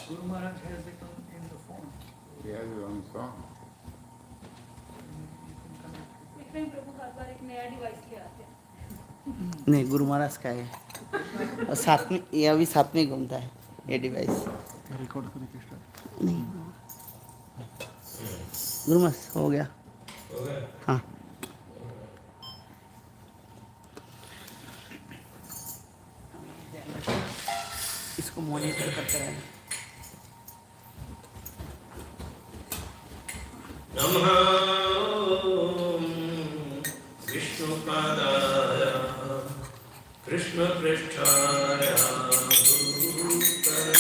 Guru Maharaj has it in the phone. He has his own song. नहीं, गुरु महाराज का है और साथ में ये अभी साथ में घूमता है ये डिवाइस रिकॉर्ड करने के स्टार्ट नहीं। गुरु महाराज हो गया हाँ। इसको मॉनिटर करते रहना। नमः विष्णुपादाय कृष्णपृष्ठाय भूतले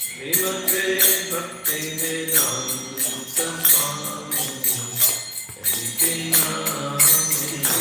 श्रीमते भक्तिवेदान्त स्वामी इति नामिने।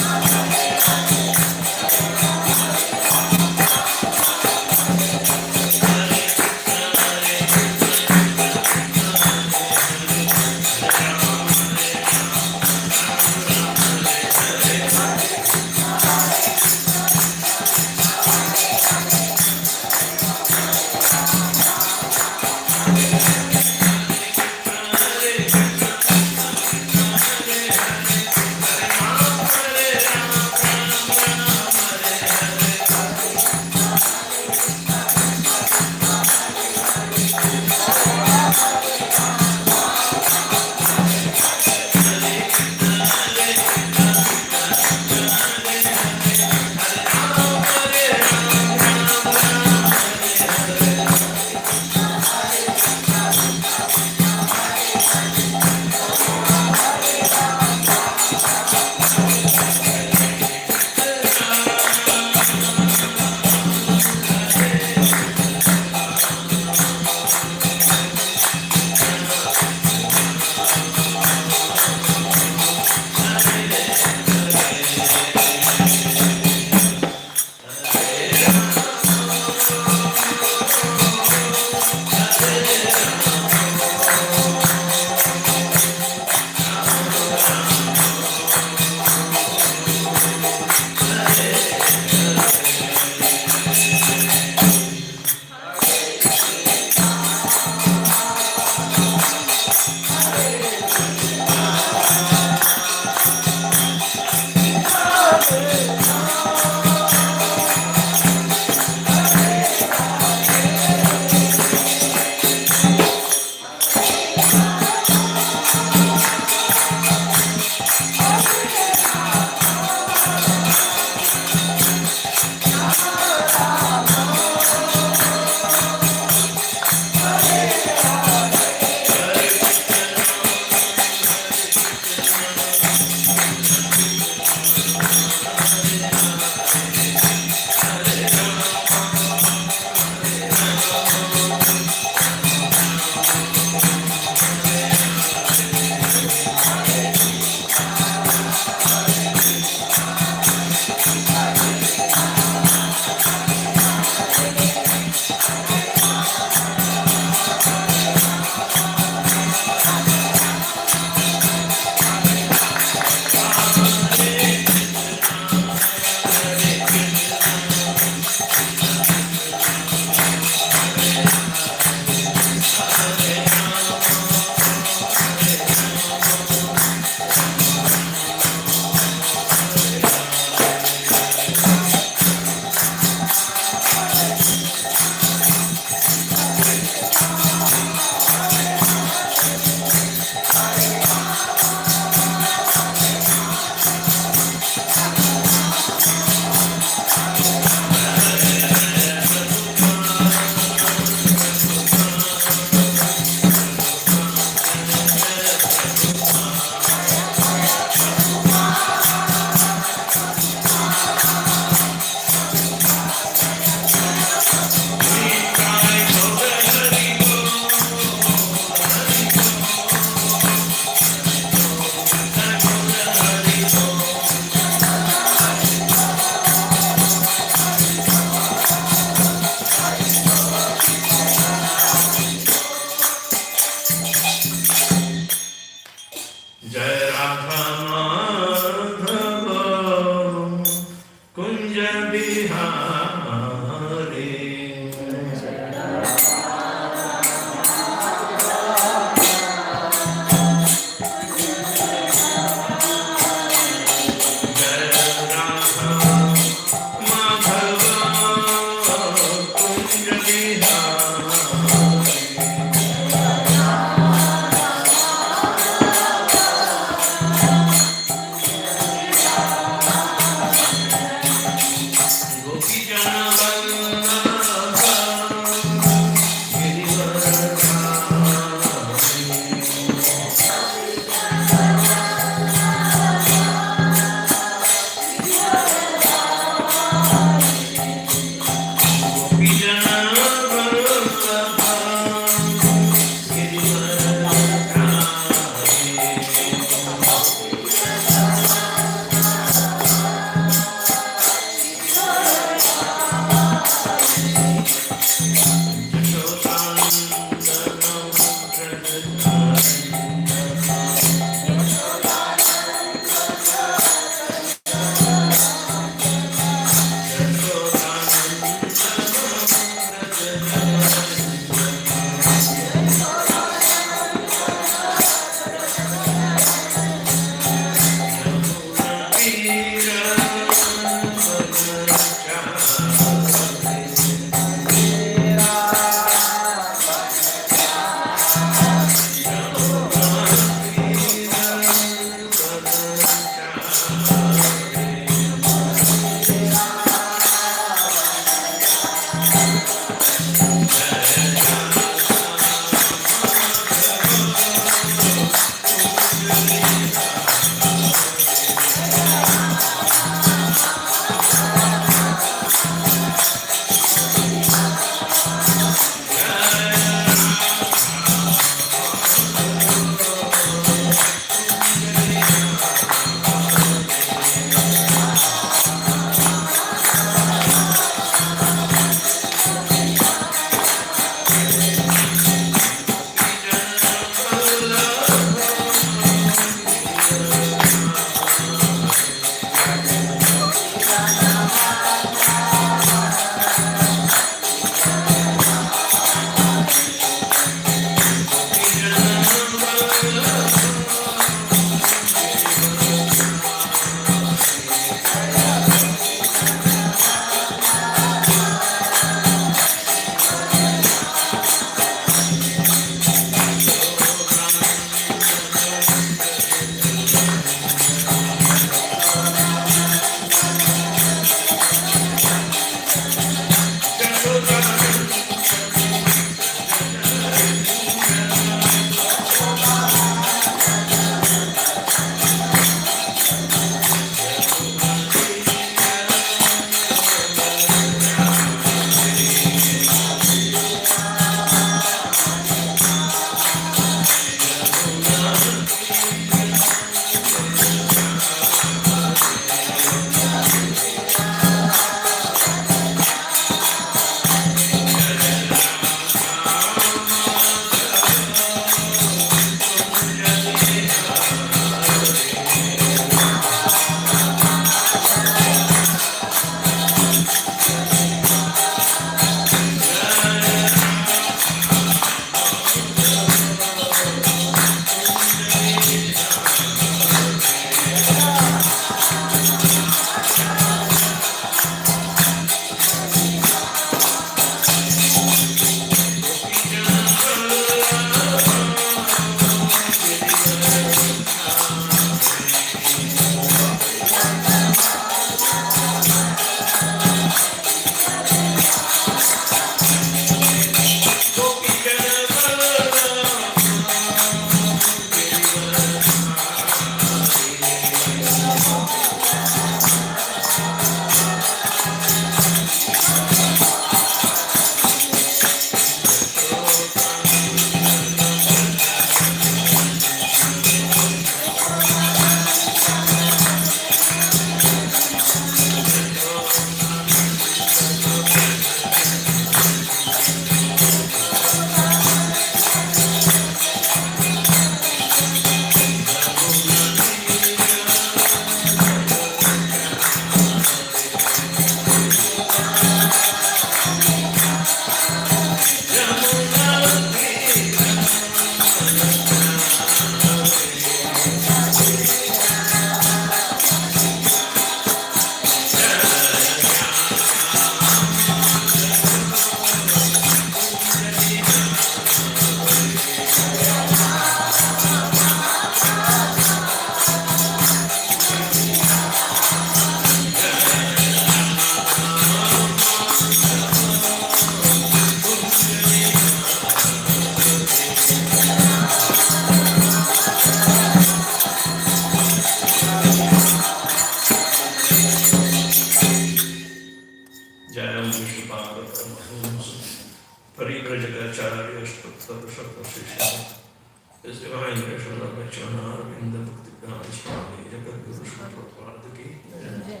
His divine mission of Vachana in the Bhakti Pradhan Swami Jagadguru Prabhupada ki jai.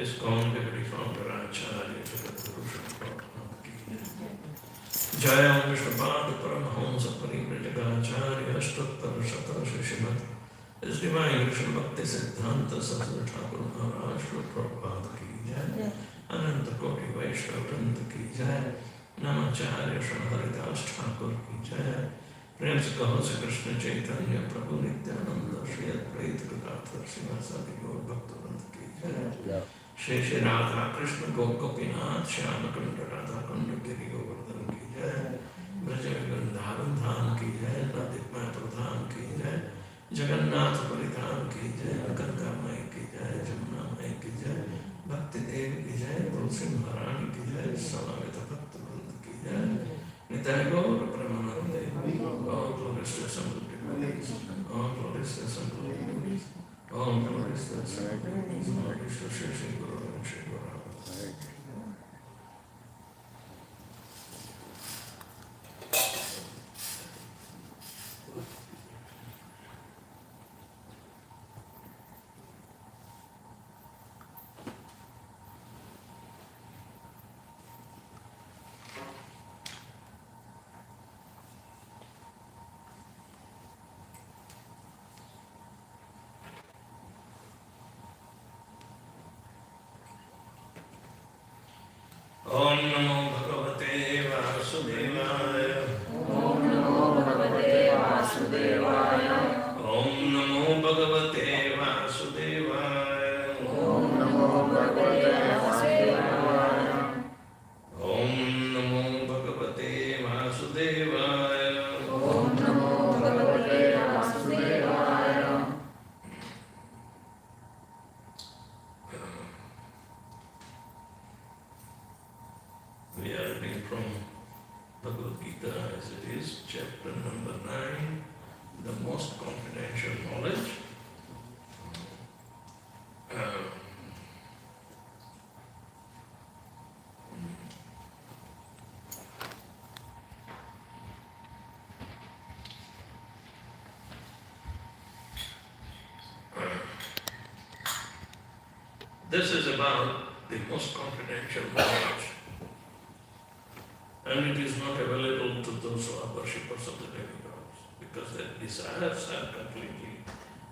ISKCON Deputy Founder Acharya Jagadguru Prabhupada ki jai. Jai Om Vishnupada Paramahamsa Parivrajagacharya Ashtattar Shatar Shishimat. His divine mission Bhakti Siddhanta Saraswati Thakur Maharaj Prabhupada ki jai. Ananta Koti Vaishnavrinda ki jai. Namacharya Shri Thakur ki jai. प्रेम से कहो से कृष्ण चैतन्य प्रभु नित्यानंद श्री अद्वैत गदाधर श्रीवासादि गौर भक्तवृंद की जय। श्री श्री राधा कृष्ण गोपीनाथ श्याम कुंड राधा कुंड गिरि गोवर्धन की जय। ब्रज वृंदावन धाम की जय। नदीमय प्रधान की जय। जगन्नाथ परिधान की जय। गंगा माई की जय। जमुना माई की जय। भक्ति देव की जय। तुलसी महारानी की जय। समावेत भक्तवृंद की जय। Nitai Gaur Pramanande. All glories to Assembled Devotees. All glories to Assembled Devotees. All glories to Assembled Devotees. All glories to Shri Shri Guru and Shri Guru. Om Namo Bhagavate Vasudevaya. Om Namo Bhagavate Vasudevaya. Om Namo Bhagavate Vasudevaya. Om Namo Bhagavate Vasudevaya. Om Namo Bhagavate Vasudevaya. Om Namo Bhagavate Vasudevaya. We are reading from Bhagavad Gita as it is, chapter number 9, the most confidential knowledge. This is about the most confidential knowledge. And it is not available to those who are worshippers of the demigods, because their desires are completely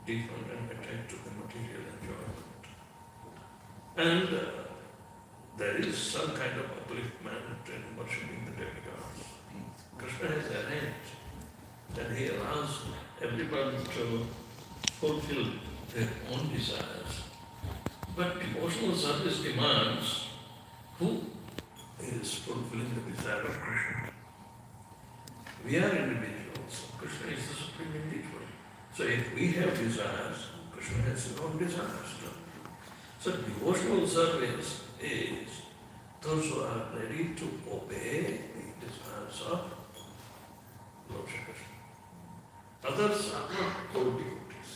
different and attached to the material enjoyment. And there is some kind of upliftment in worshipping the demigods. Krishna has arranged that he allows everyone to fulfill their own desires. But devotional service demands who is fulfilling the desire of Krishna. We are individuals. Krishna is the supreme individual. So if we have desires, Krishna has his own desires too. So devotional service is those who are ready to obey the desires of Lord Shri Krishna. Others are not called devotees.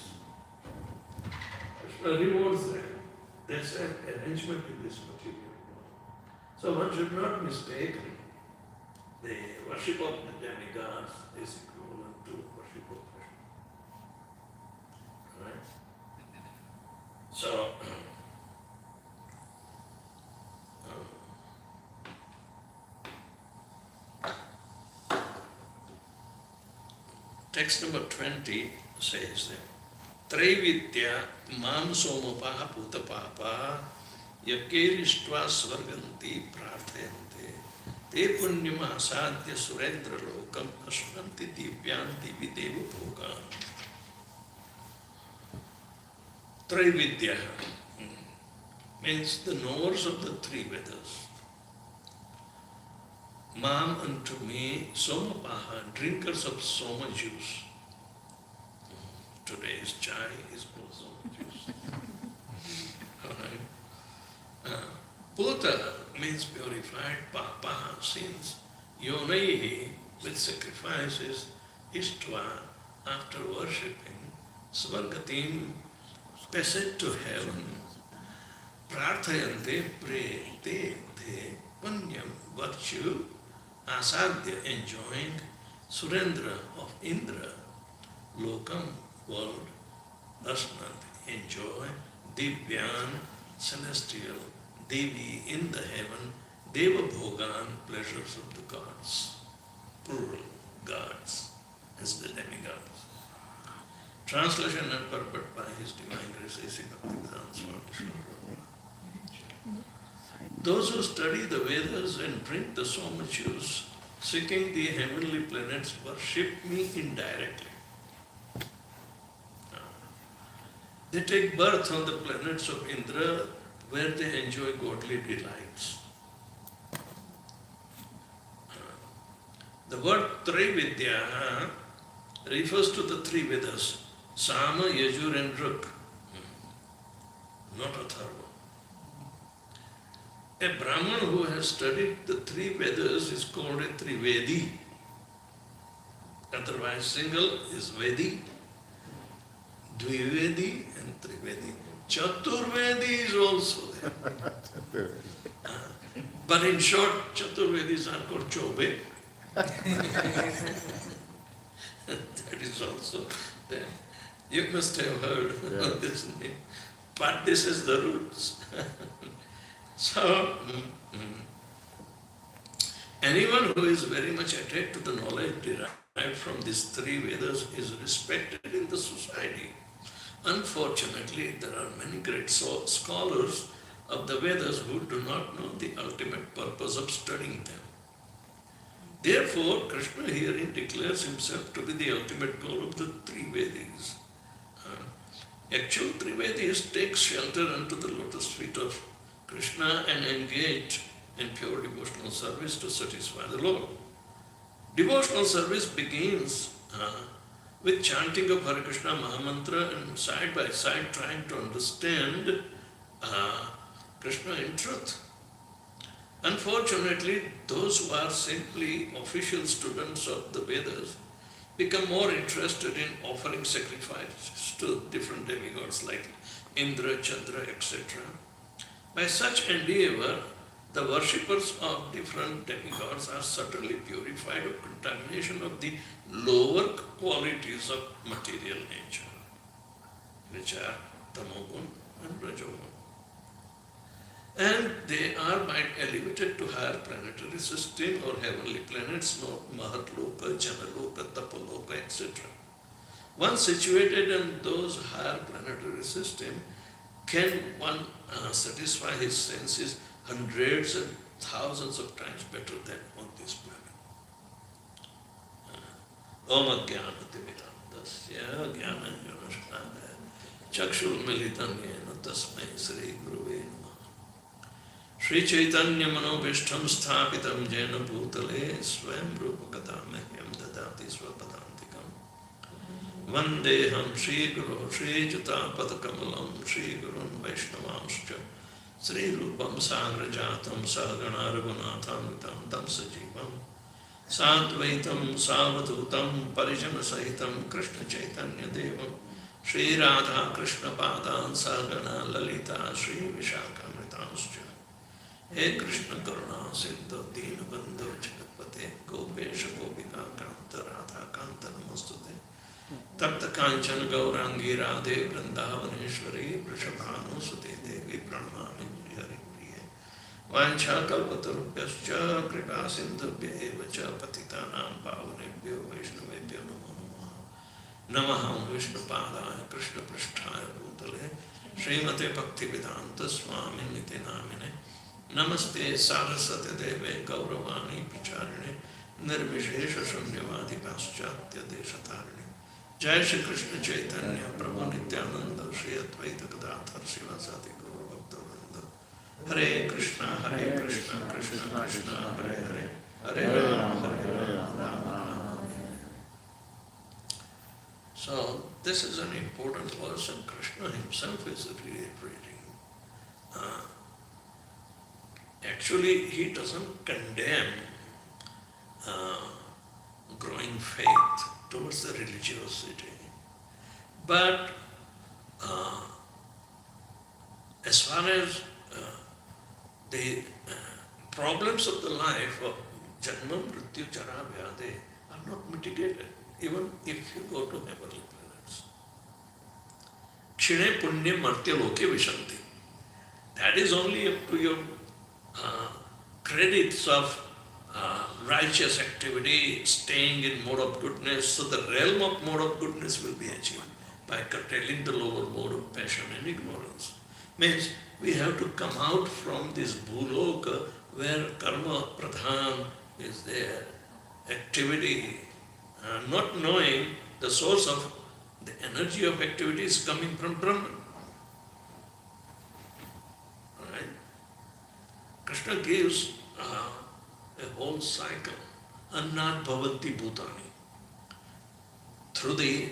Krishna rewards them. That's an arrangement in this material. So one should not mistake the worship of the demigods is equivalent to worship of Krishna. Right? So, text number 20 says that Traividya mam somapaha putapapa yakerištva svarganti prarthayante te punyam asadhya surendra lokam ashvanti divyanti videva bhogan. Traividya means the knowers of the three Vedas. Mam unto me, somapaha, drinkers of soma juice. Today's chai is called soma juice. Alright. Puta means purified, papaha, sins. Yonaihi, with sacrifices, ištva, after worshipping, svargatim, passage to heaven, prarthayante, pray, te, punyam, virtue, asadhya, enjoying, surendra, of Indra, lokam, world, asnat, enjoy, divyan, celestial, devi, in the heaven, deva bhogan, pleasures of the gods, plural, gods, as the demigods. Translation and purport by His Divine Grace A.C. Bhaktivedanta Swami Srila. Those who study the Vedas and drink the soma juice, seeking the heavenly planets, worship me indirectly. They take birth on the planets of Indra, where they enjoy godly delights. The word Traividya refers to the three Vedas, Sama, Yajur and Ruk, not Atharva. A Brahman who has studied the three Vedas is called a Trivedi. Otherwise, single is Vedi, Dvivedi and Trivedi. Chaturvedi is also there. But in short, Chaturvedis are called Chobe. That is also there. You must have heard of this name. But this is the roots. So, anyone who is very much attached to the knowledge derived from these three Vedas is respected in the society. Unfortunately, there are many great scholars of the Vedas who do not know the ultimate purpose of studying them. Therefore, Krishna herein declares himself to be the ultimate goal of the three Vedas. Actual three Vedas take shelter under the lotus feet of Krishna and engage in pure devotional service to satisfy the Lord. Devotional service begins with chanting of Hare Krishna Mahamantra and side by side trying to understand Krishna in truth. Unfortunately, those who are simply official students of the Vedas become more interested in offering sacrifices to different demigods like Indra, Chandra, etc. By such endeavor, the worshippers of different demigods are subtly purified of contamination of the lower qualities of material nature, which are Tamogun and Rajogun. And they are elevated to higher planetary system or heavenly planets, Mahatloka, Janaloka, Tapaloka, etc. Once situated in those higher planetary system, can one satisfy his senses hundreds and thousands of times better than on this planet. Om Ajnanatimirandasya Jnananjanashnaya Chakshul Militam Yena Tasmai Sri Guruve Namaha Sri Chaitanya Manobishtam Sthapitam Jena Bhutale Swayam Rupakadamehyam Dadati Swapadantikam Vandeham Sri Guru Sri Jatapadakamalam Sri Gurun Vaishnavamscha Sri Rupam Sagrajatam Sagana Raghunatham Tam Sajivam Sadvaitam Savadutam Parijana Sahitam Krishna Chaitanya Devam Sri Radha Krishna Padan Sagana Lalita Sri Vishakhamritanscha He Krishna Karuna Sindhu Dina Bandhu Jagatpate Gopesha Gopika Kanta Radha Kanta Namastute Tapta Kanchana Gaurangi Radhe Vrindavaneshwari Vrishabhanu Sute Devi Pranamami Hari Priye Vancha Kalpatarubhyascha Kripa Sindhubhya Evacha Patitanam Pavanebhyo Vaishnavebhyo Namo Namaha Vishnupadaya Krishna Pristhaya Bhutale Srimate Bhaktivedanta Swami Niti Namine Namaste Saraswati Deve Gauravani Pracharine Nirvishesha Shunyavadi Paschatya Deshatarine Jai Shri Krishna Chaitanya Prabhu Nityananda Shri Advaita Gadadhar Srivasadi Guru Bhakta Hare Krishna Krishna Krishna Hare Hare Hare Rama Hare Rama. So this is an important verse and Krishna himself is reiterating. Actually, he doesn't condemn growing faith towards the religiosity. But as far as the problems of the life of Janma, Mrityu, Jara, Vyade are not mitigated, even if you go to heavenly planets. Kshine Punya Martya Loke Vishanti. That is only up to your credits of righteous activity, staying in mode of goodness. So the realm of mode of goodness will be achieved by curtailing the lower mode of passion and ignorance. Means we have to come out from this bhuloka where karma pradhan is there, activity, not knowing the source of the energy of activity is coming from Brahman. Right? Krishna gives a whole cycle. Annat bhavanti bhutani. Through the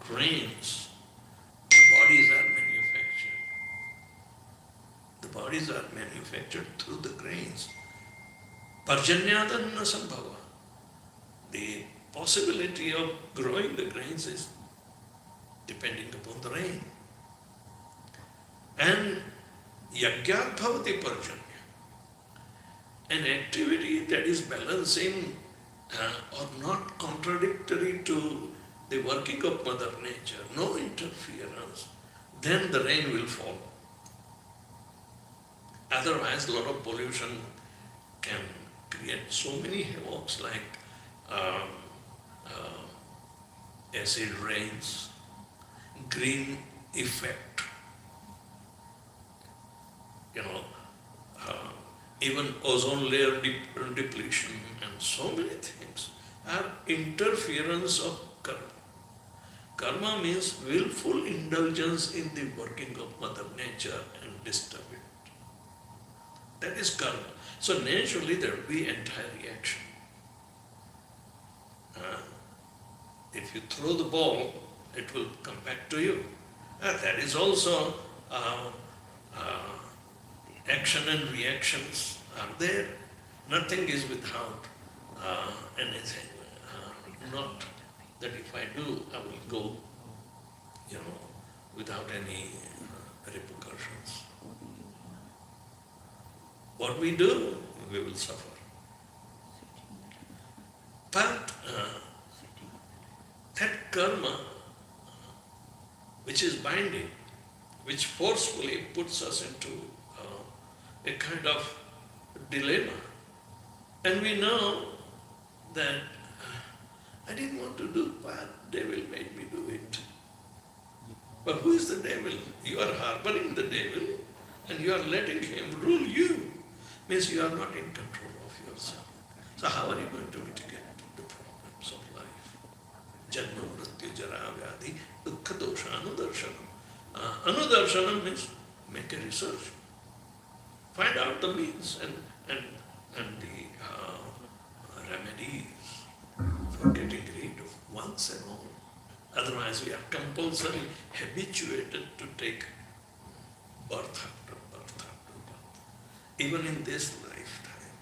grains, the bodies are manufactured. The bodies are manufactured through the grains. Parjanyadanna sambhava. The possibility of growing the grains is depending upon the rain. And yagyat bhavati parjanya, an activity that is balancing or not contradictory to the working of Mother Nature, no interference, then the rain will fall. Otherwise, a lot of pollution can create so many havocs like acid rains, green effect, even ozone layer depletion, and so many things are interference of karma. Karma means willful indulgence in the working of Mother Nature and disturb it. That is karma. So naturally there will be anti-reaction. If you throw the ball, it will come back to you. That is also action and reactions are there. Nothing is without anything. Not that if I do, I will go, without any repercussions. What we do, we will suffer. But that karma, which is binding, which forcefully puts us into a kind of dilemma. And we know that I didn't want to do, but devil made me do it. But who is the devil? You are harboring the devil and you are letting him rule you. Means you are not in control of yourself. So how are you going to mitigate the problems of life? Janma, mrityu, jara, vyadhi, dukkha, dosha, anudarshanam. Anudarshanam means make a research. Find out the means and the remedies for getting rid of once and all. Otherwise we are compulsory, habituated to take birth after birth after birth. Even in this lifetime,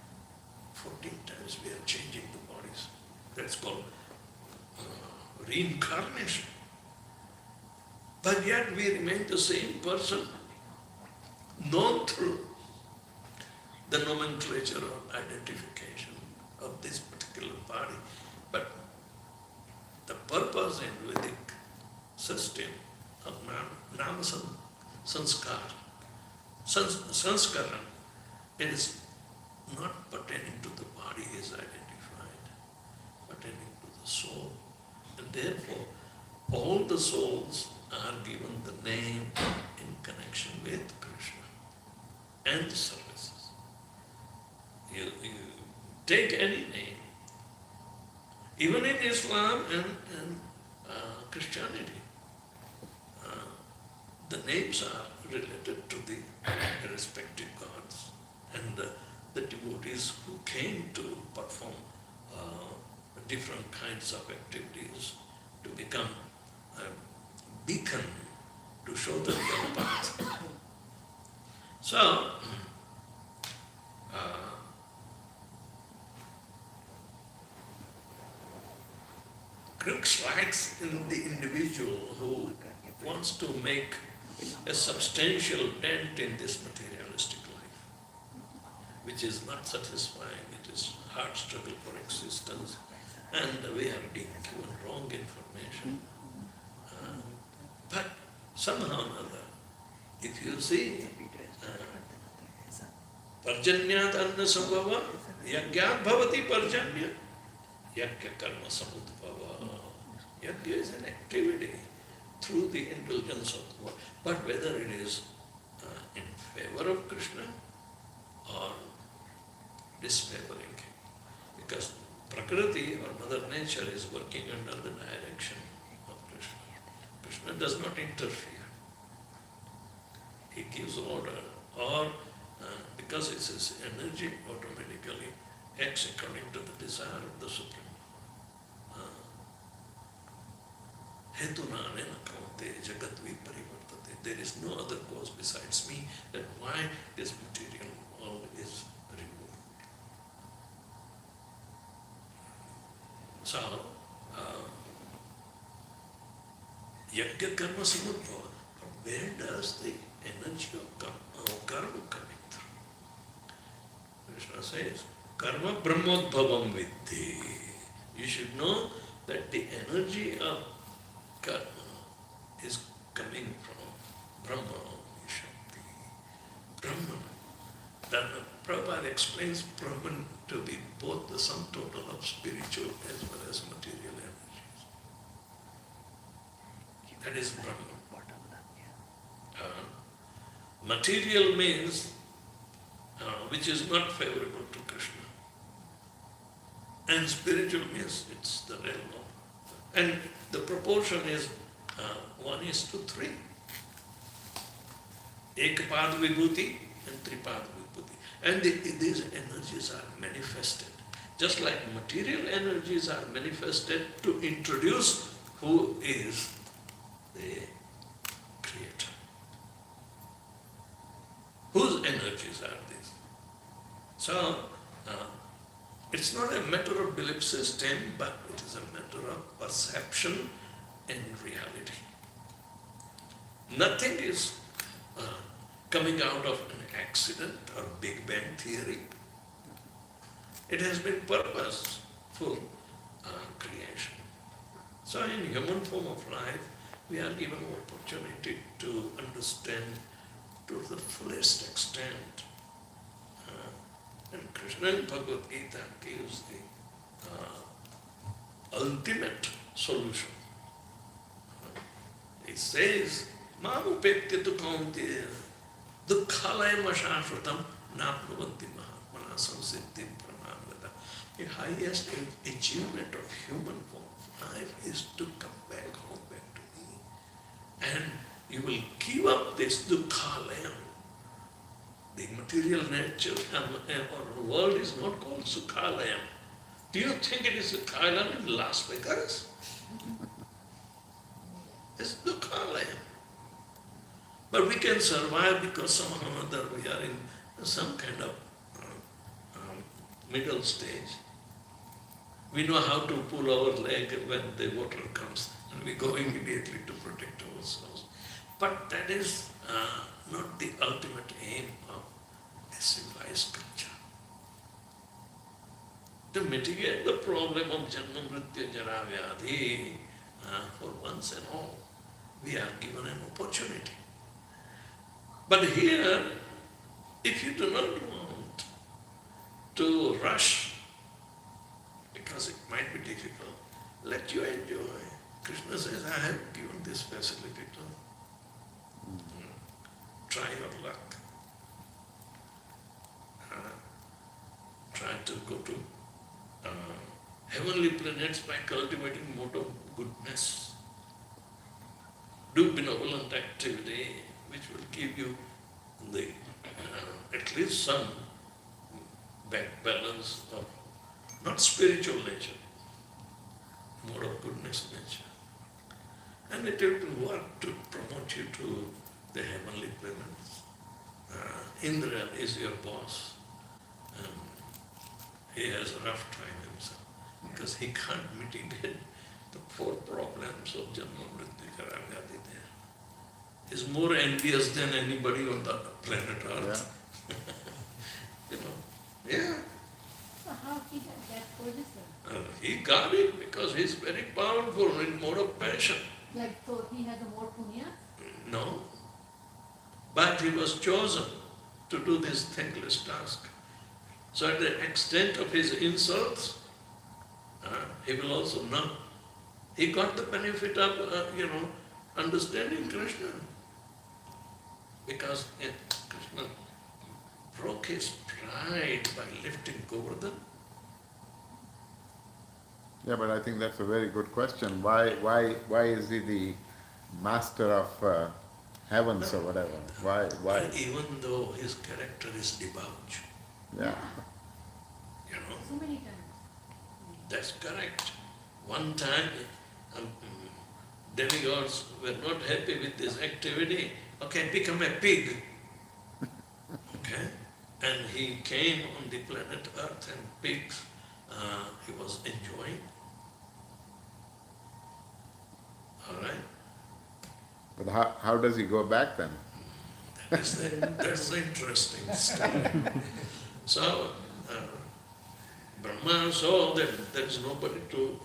14 times we are changing the bodies. That's called reincarnation. But yet we remain the same person, known through the nomenclature or identification of this particular body. But the purpose in Vedic system of Nama Sanskar, Sanskaran, is not pertaining to the body is identified, pertaining to the soul. And therefore, all the souls are given the name in connection with Krishna and the services. You take any name, even in Islam and Christianity, the names are related to the respective gods and the devotees who came to perform different kinds of activities to become a beacon to show them the path. So, crux lies in the individual who wants to make a substantial dent in this materialistic life, which is not satisfying. It is hard struggle for existence, and we are being given wrong information. But somehow or other, if you see, Parjanyat anna sambhava, yagyat bhavati parjanya, yagya karma samudbhava. Yagya is an activity through the indulgence of God. But whether it is in favor of Krishna or disfavoring him. Because Prakriti or Mother Nature is working under the direction of Krishna. Krishna does not interfere. He gives order, or because it's his energy, automatically acts according to the desire of the Supreme. Hetuna anena kaunte jagat viparivartate. There is no other cause besides me that why this material world is removed. So, Yajna karma samudbhava. But where does the energy of karma coming through? Krishna says, karma brahmodbhavam viddhi. You should know that the energy of karma is coming from Brahma, Shakti. Brahman. Then Prabhupada explains Brahman to be both the sum total of spiritual as well as material energies. That is Brahman. Material means which is not favorable to Krishna. And spiritual means it's the realm of. And the proportion is 1:3. Ekapad vibhuti and tripad vibhuti. And these energies are manifested. Just like material energies are manifested to introduce who is the creator. Whose energies are these? So, it's not a matter of belief system, but it is a matter of perception and reality. Nothing is coming out of an accident or Big Bang theory. It has been purposeful creation. So in human form of life, we are given opportunity to understand to the fullest extent. And Krishna in Bhagavad Gita gives the ultimate solution. He says, Mamupekti tu kaunteya dukkhalayam ashashvatam napnuvanti mahatmana samsiddhim pranamrata. The highest achievement of human form of life is to come back home, back to me. And you will give up this dukkhalayam. The material nature or the world is not called Sukhalayam. Do you think it is Sukhalayam in Las Vegas? It's Dukhalayam. But we can survive because somehow or other we are in some kind of middle stage. We know how to pull our leg when the water comes and we go immediately to protect ourselves. But that is not the ultimate aim of a civilized culture. To mitigate the problem of Janma Mrityu Jara Vyadhi for once and all, we are given an opportunity. But here, if you do not want to rush, because it might be difficult, let you enjoy. Krishna says, I have given this facility to try your luck. Try to go to heavenly planets by cultivating mode of goodness. Do benevolent activity which will give you the at least some balance of not spiritual nature, more of goodness nature. And it will work to promote you to the heavenly planets. Indra is your boss. And he has a rough time himself because he can't mitigate the four problems of Janma Mrityu Jara Vyadhi there. He's more envious than anybody on the planet Earth. Yeah. Yeah. So how he got that position? He got it because he's very powerful in mode of passion. Like, so he has a more punya? No. But he was chosen to do this thankless task. So at the extent of his insults, he will also know. He got the benefit of, understanding Krishna. Because Krishna broke his pride by lifting Govardhan. Yeah, but I think that's a very good question. Why is he the master of heavens or whatever? Why? Even though his character is debauch. Yeah. So many times. That's correct. One time, demigods were not happy with this activity. Okay, become a pig. Okay? And he came on the planet Earth and pigs he was enjoying. Alright? But how does he go back then? That's the interesting story. So, Brahma saw that there is nobody to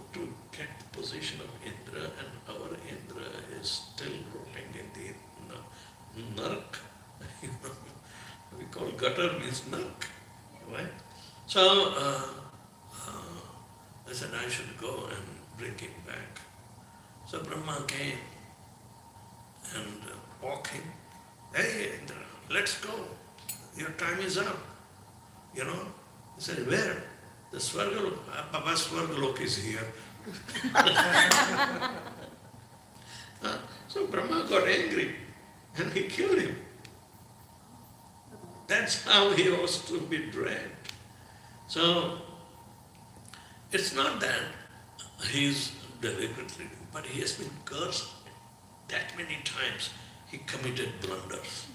get the position of Indra, and our Indra is still rotting in the nark. We call gutter means nark, right? So, I said I should go and bring him back. So Brahma came and walking. Hey, Indra, let's go. Your time is up. You know? He said, where? The Swargalok. Baba Swargalok is here. So Brahma got angry and he killed him. That's how he was to be dragged. So it's not that he's deliberately, but he has been cursed that many times. He committed blunders.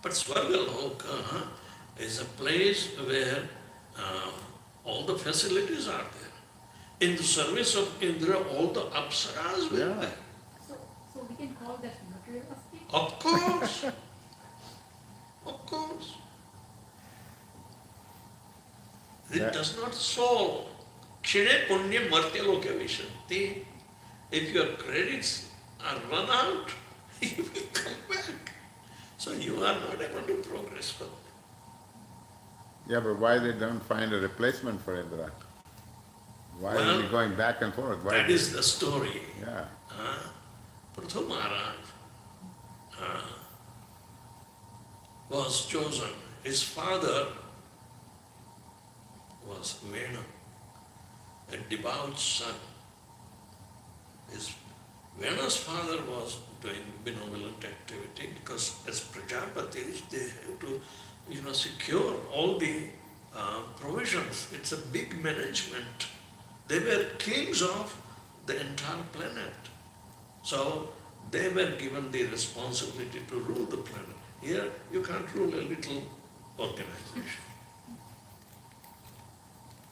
But Swargaloka is a place where all the facilities are there. In the service of Indra, all the apsaras were there. So we can call that materialistic? Of course. Of course. It does not solve. Kshine punya martyaloke vishanti. If your credits are run out, you will come back. So you are not able to progress further. Yeah, but why they don't find a replacement for Indra? Why is he going back and forth? Why That is the story. Yeah. Pratha Maharaj was chosen. His father was Vena, a devout son. Vena's father was doing benevolent activity because as Prajapatis they have to secure all the provisions. It's a big management. They were kings of the entire planet. So they were given the responsibility to rule the planet. Here you can't rule a little organization.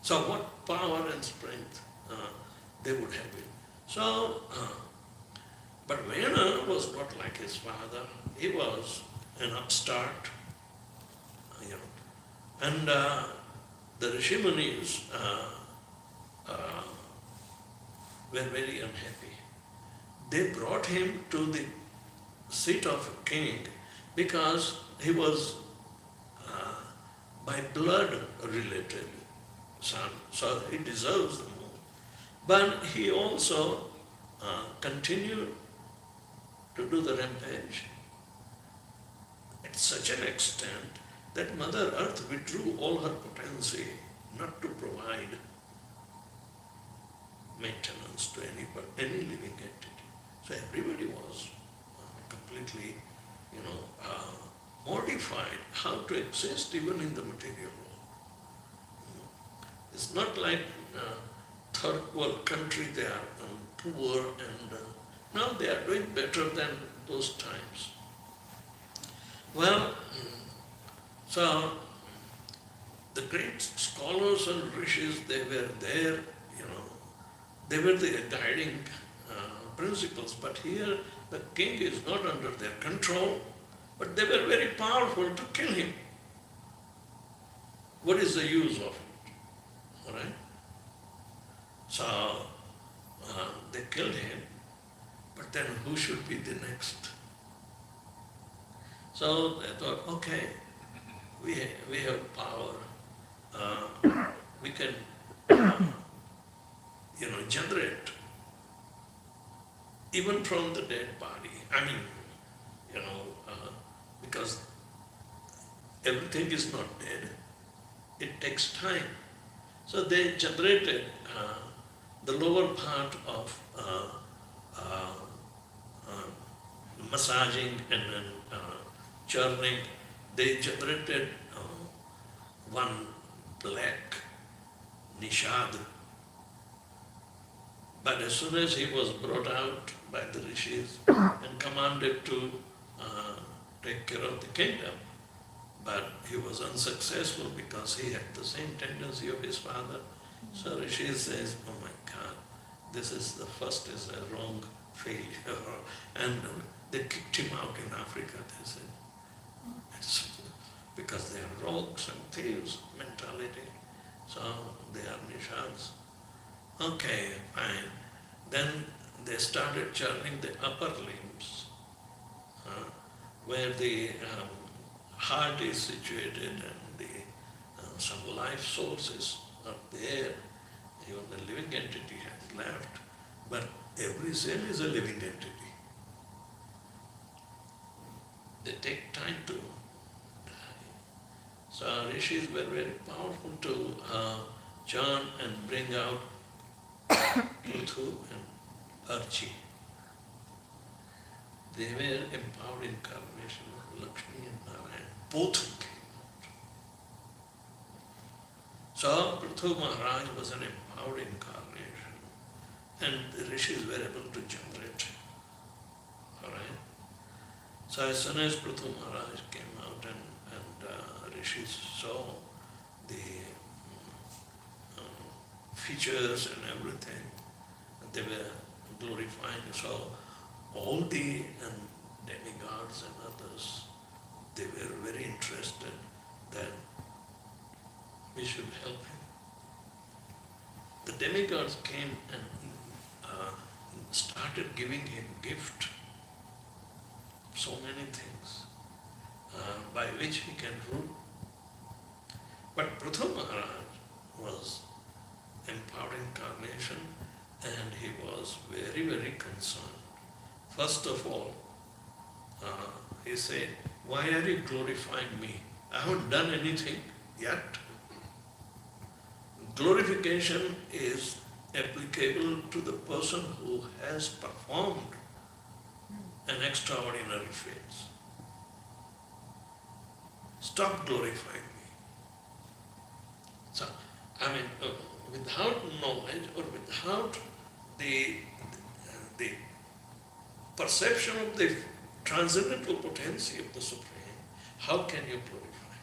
So what power and strength they would have been. So, but Vena was not like his father. He was an upstart, and the Rishimunis were very unhappy. They brought him to the seat of a king because he was by blood related son, so he deserves the more. But he also continued to do the rampage at such an extent that Mother Earth withdrew all her potency not to provide maintenance to any living entity. So everybody was completely, mortified how to exist even in the material world. It's not like third world country, they are poor and now they are doing better than those times. Well, so the great scholars and rishis, they were there, they were the guiding principles, but here the king is not under their control, but they were very powerful to kill him. What is the use of it? All right? So they killed him, but then who should be the next? So they thought, okay, we have power. We can, generate even from the dead body. I mean, because everything is not dead. It takes time. So they generated the lower part of massaging and then churning. They generated one black nishad. But as soon as he was brought out by the rishis and commanded to take care of the kingdom, but he was unsuccessful because he had the same tendency of his father. So Rishi says, oh my God, this is the first is a wrong failure. And they kicked him out in Africa, they said. It's because they are rogues and thieves mentality. So they are nishads. Okay, fine. Then they started churning the upper limbs, where the heart is situated and the some life sources are there. Even the living entity has left, but every cell is a living entity. They take time to die. So rishis were very powerful to churn and bring out Prithu and Archi. They were empowered incarnation of Lakshmi and Narayan. Both came out. So Prithu Maharaj was an empowered incarnation, and the rishis were able to generate. Alright? So as soon as Prithu Maharaj came out and rishis saw the features and everything, they were glorifying. So all the demigods and others, they were very interested that we should help him. The demigods came and started giving him gift, so many things, by which he can rule. But Prithu Maharaj was empowered incarnation, and he was very, very concerned. First of all, he said, why are you glorifying me? I haven't done anything yet. Glorification is applicable to the person who has performed an extraordinary feat. Stop glorifying me. So, without knowledge or without the perception of the transcendental potency of the Supreme, how can you glorify?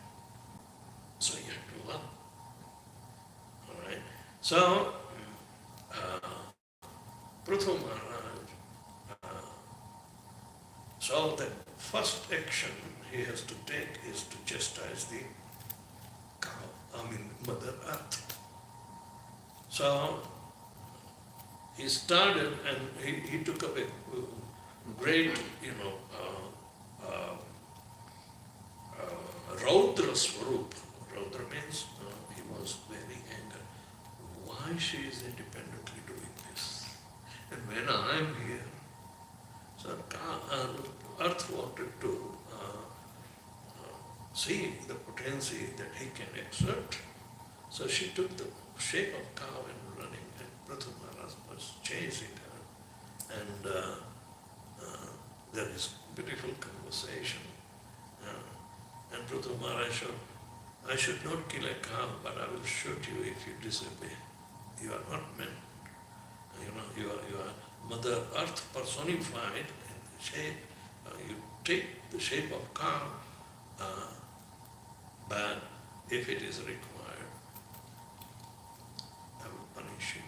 So you have to learn. All right. So Prithu Maharaj so the first action he has to take is to chastise the cow, Mother Earth. So he started and he took up a great, Raudra Swarup. Raudra means he was very angry. Why she is independently doing this? And when I am here, so Earth wanted to see the potency that he can exert. So she took the shape of cow and running, and Prithu Maharaj was chasing her. And there is beautiful conversation. And Prithu Maharaj said, I should not kill a cow, but I will shoot you if you disobey. You are not meant. You are Mother Earth personified in the shape. You take the shape of cow, but if it is required, I will punish you.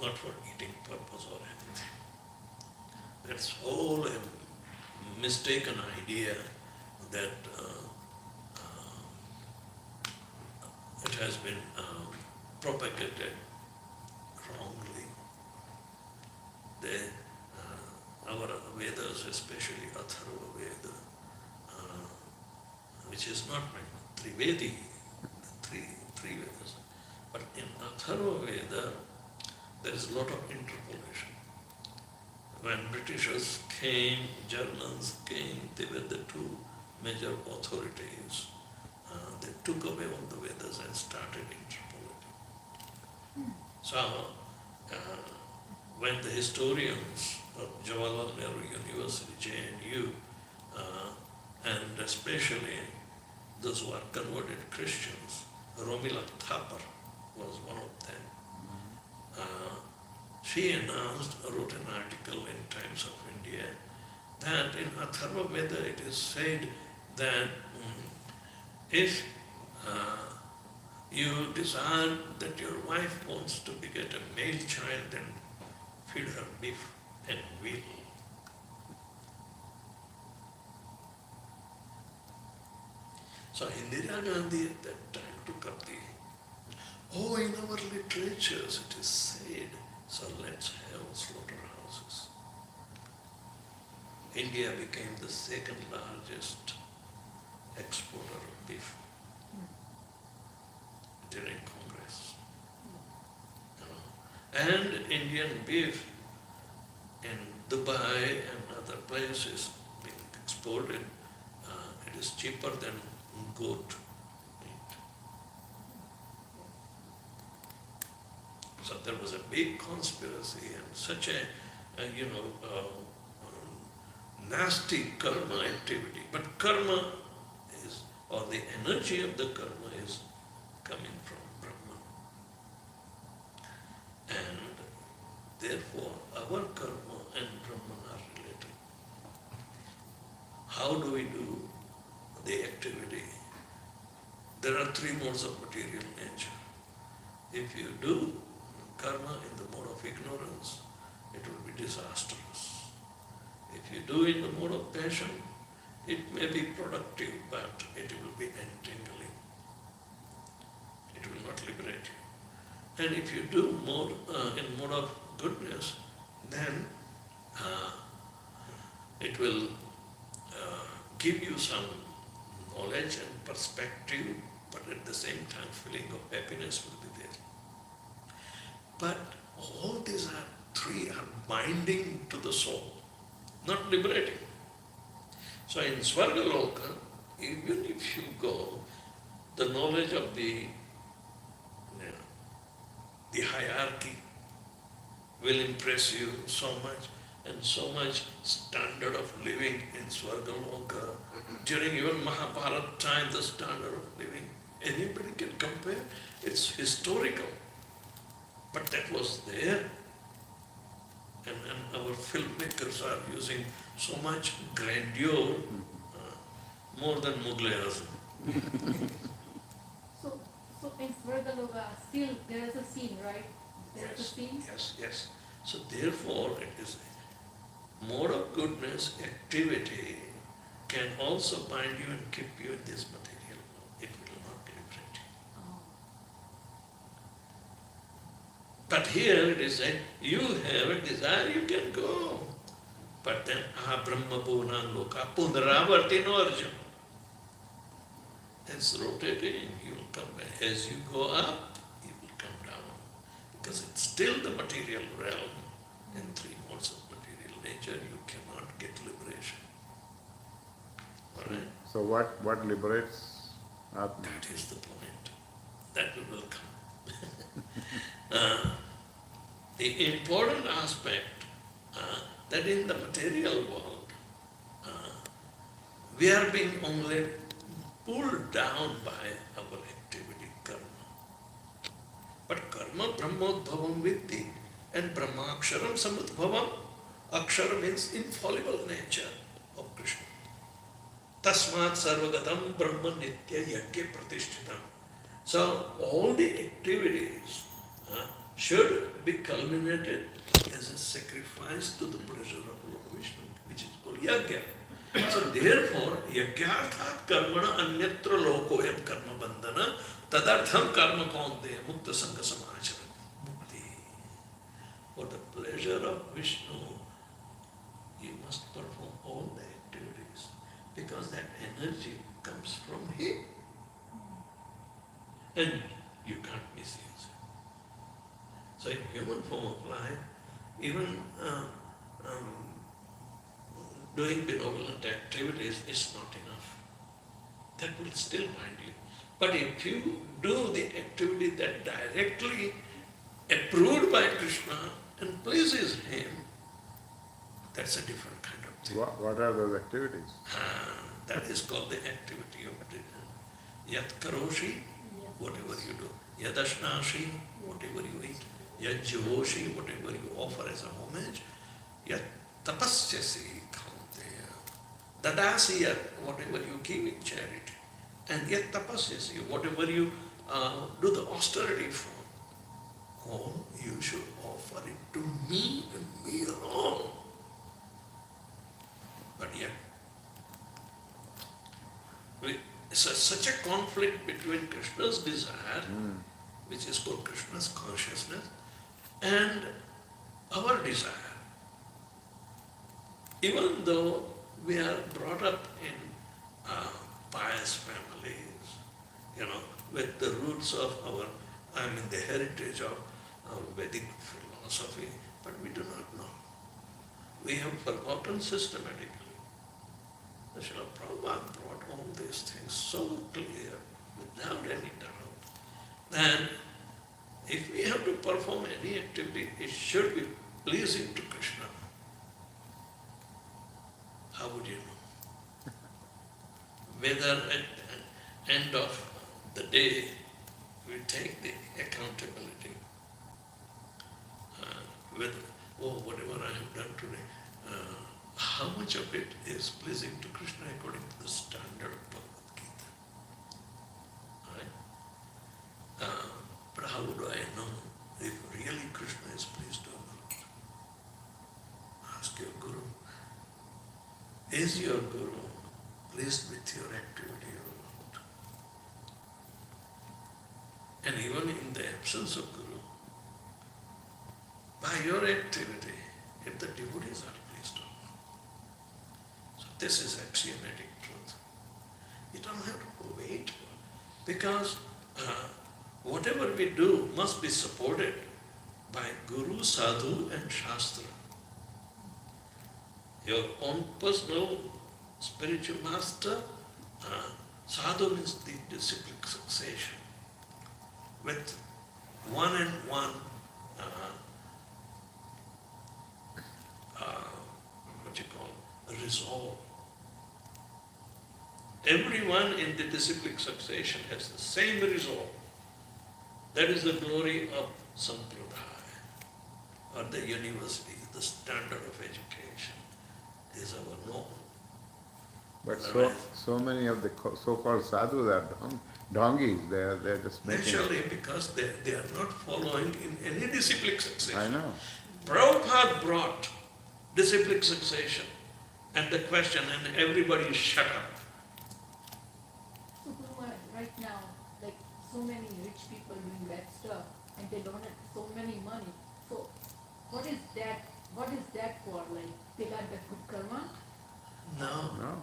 Not for eating purpose or anything. That's whole a mistaken idea that it has been propagated wrongly. Our Vedas, especially Atharva Veda, which is not like Trivedi, three Vedas, but in Atharva Veda there is a lot of interpolation. When Britishers came, Germans came, they were the two major authorities. They took away all the Vedas and started interpolating. So, when the historians of Jawaharlal Nehru University, JNU, and especially those who are converted Christians, Romila Thapar was one of them. She wrote an article in Times of India that in Atharva Veda it is said that if you desire that your wife wants to beget a male child, then feed her beef and veal. So Indira Gandhi at that time took up in our literatures it is said, so let's have slaughterhouses. India became the second largest exporter of beef during Congress. And Indian beef in Dubai and other places being exported, it is cheaper than goat meat. So there was a big conspiracy and such a nasty karma activity. But karma is, or the energy of the karma is coming from Brahman. And therefore our karma and Brahman are related. How do we do the activity? There are three modes of material nature. If you do karma in the mode of ignorance, it will be disastrous. If you do in the mode of passion, it may be productive, but it will be entangling. It will not liberate you. And if you do in mode of goodness, then it will give you some knowledge and perspective, but at the same time feeling of happiness will be there. But all these three are binding to the soul, not liberating. So in Svargaloka, even if you go, the knowledge of the hierarchy will impress you so much, and so much standard of living in Svargaloka. During even Mahabharata time, the standard of living, anybody can compare. It's historical. But that was there. And our filmmakers are using so much grandeur, more than Mughalism. So in Svargaloka, still there is a scene, right? There's a scene? Yes. So therefore, it is a mode of goodness, activity can also bind you and keep you in this material world. It will not liberate you. Oh. But here it is said, you have a desire, you can go. But then, Brahma Bhuvanan Loka, Punaravartino Arjuna. It's rotating, you will come back. As you go up, you will come down. Because it's still the material realm. In three modes of material nature, you cannot get liberation. Alright? So what liberates Atma? That is the point. That we will come. The important aspect that in the material world, we are being only pulled down by our activity, karma. But karma brahmodbhavam viddhi, and brahmaksharam samudbhavam. Akshara means infallible nature of Krishna. Tasmat sarvagatam brahma nitya yajna pratishthitam. So all the activities should be culminated as a sacrifice to the pleasure of Lord Vishnu, which is called yajna. So therefore, yajnarthat karmana anyatra lokoyam karma bandhana tadartham karma kaunteya mukta sangha samachara mukti. For the pleasure of Vishnu, you must perform all the activities, because that energy comes from Him. And you can't misuse it. So in human form of life, even doing benevolent activities is not enough. That will still bind you. But if you do the activity that directly approved by Krishna and pleases Him, that's a different kind of thing. What are those activities? That is called the activity of the Yat Karoshi, whatever you do. Yadashnashi, whatever you eat. Yat Jivoshi, whatever you offer as a homage. Yat Tapasyasi, Dadasi, whatever you give in charity. And yet tapasyasi, whatever you do the austerity for. all you should offer it to me and me alone. But yet, such a conflict between Krishna's desire, which is called Krishna's consciousness, and our desire. Even though we are brought up in pious families, with the roots of the heritage of Vedic philosophy, but we do not know. We have forgotten systematically. The Srila Prabhupada brought all these things so clear, without any doubt, that if we have to perform any activity, it should be pleasing to Krishna. How would you know? Whether at the end of the day we take the accountability whatever I have done today, how much of it is pleasing to Krishna according to the standard of Bhagavad Gita? Right? But how do I know if really Krishna is pleased or not? Ask your Guru. Is your Guru pleased with your activity or not? And even in the absence of Guru, by your activity, if the devotees are pleased or not. So this is axiomatic truth. You don't have to wait, because whatever we do must be supported by Guru, Sadhu and Shastra. Your own personal spiritual master, Sadhu means the disciplic succession, with one and one resolve. Everyone in the disciplic succession has the same resolve. That is the glory of Sampradaya, or the university, the standard of education, is our norm. But so many of the so-called sadhus are donkeys. They're just making. Naturally, because they are not following in any disciplic succession. I know. Prabhupada brought disciplic succession and the question, and everybody shut up. So Guru Maharaj, right now, like so many rich people doing bad stuff, and they don't have so many money. So what is that for? Like they got the good karma? No.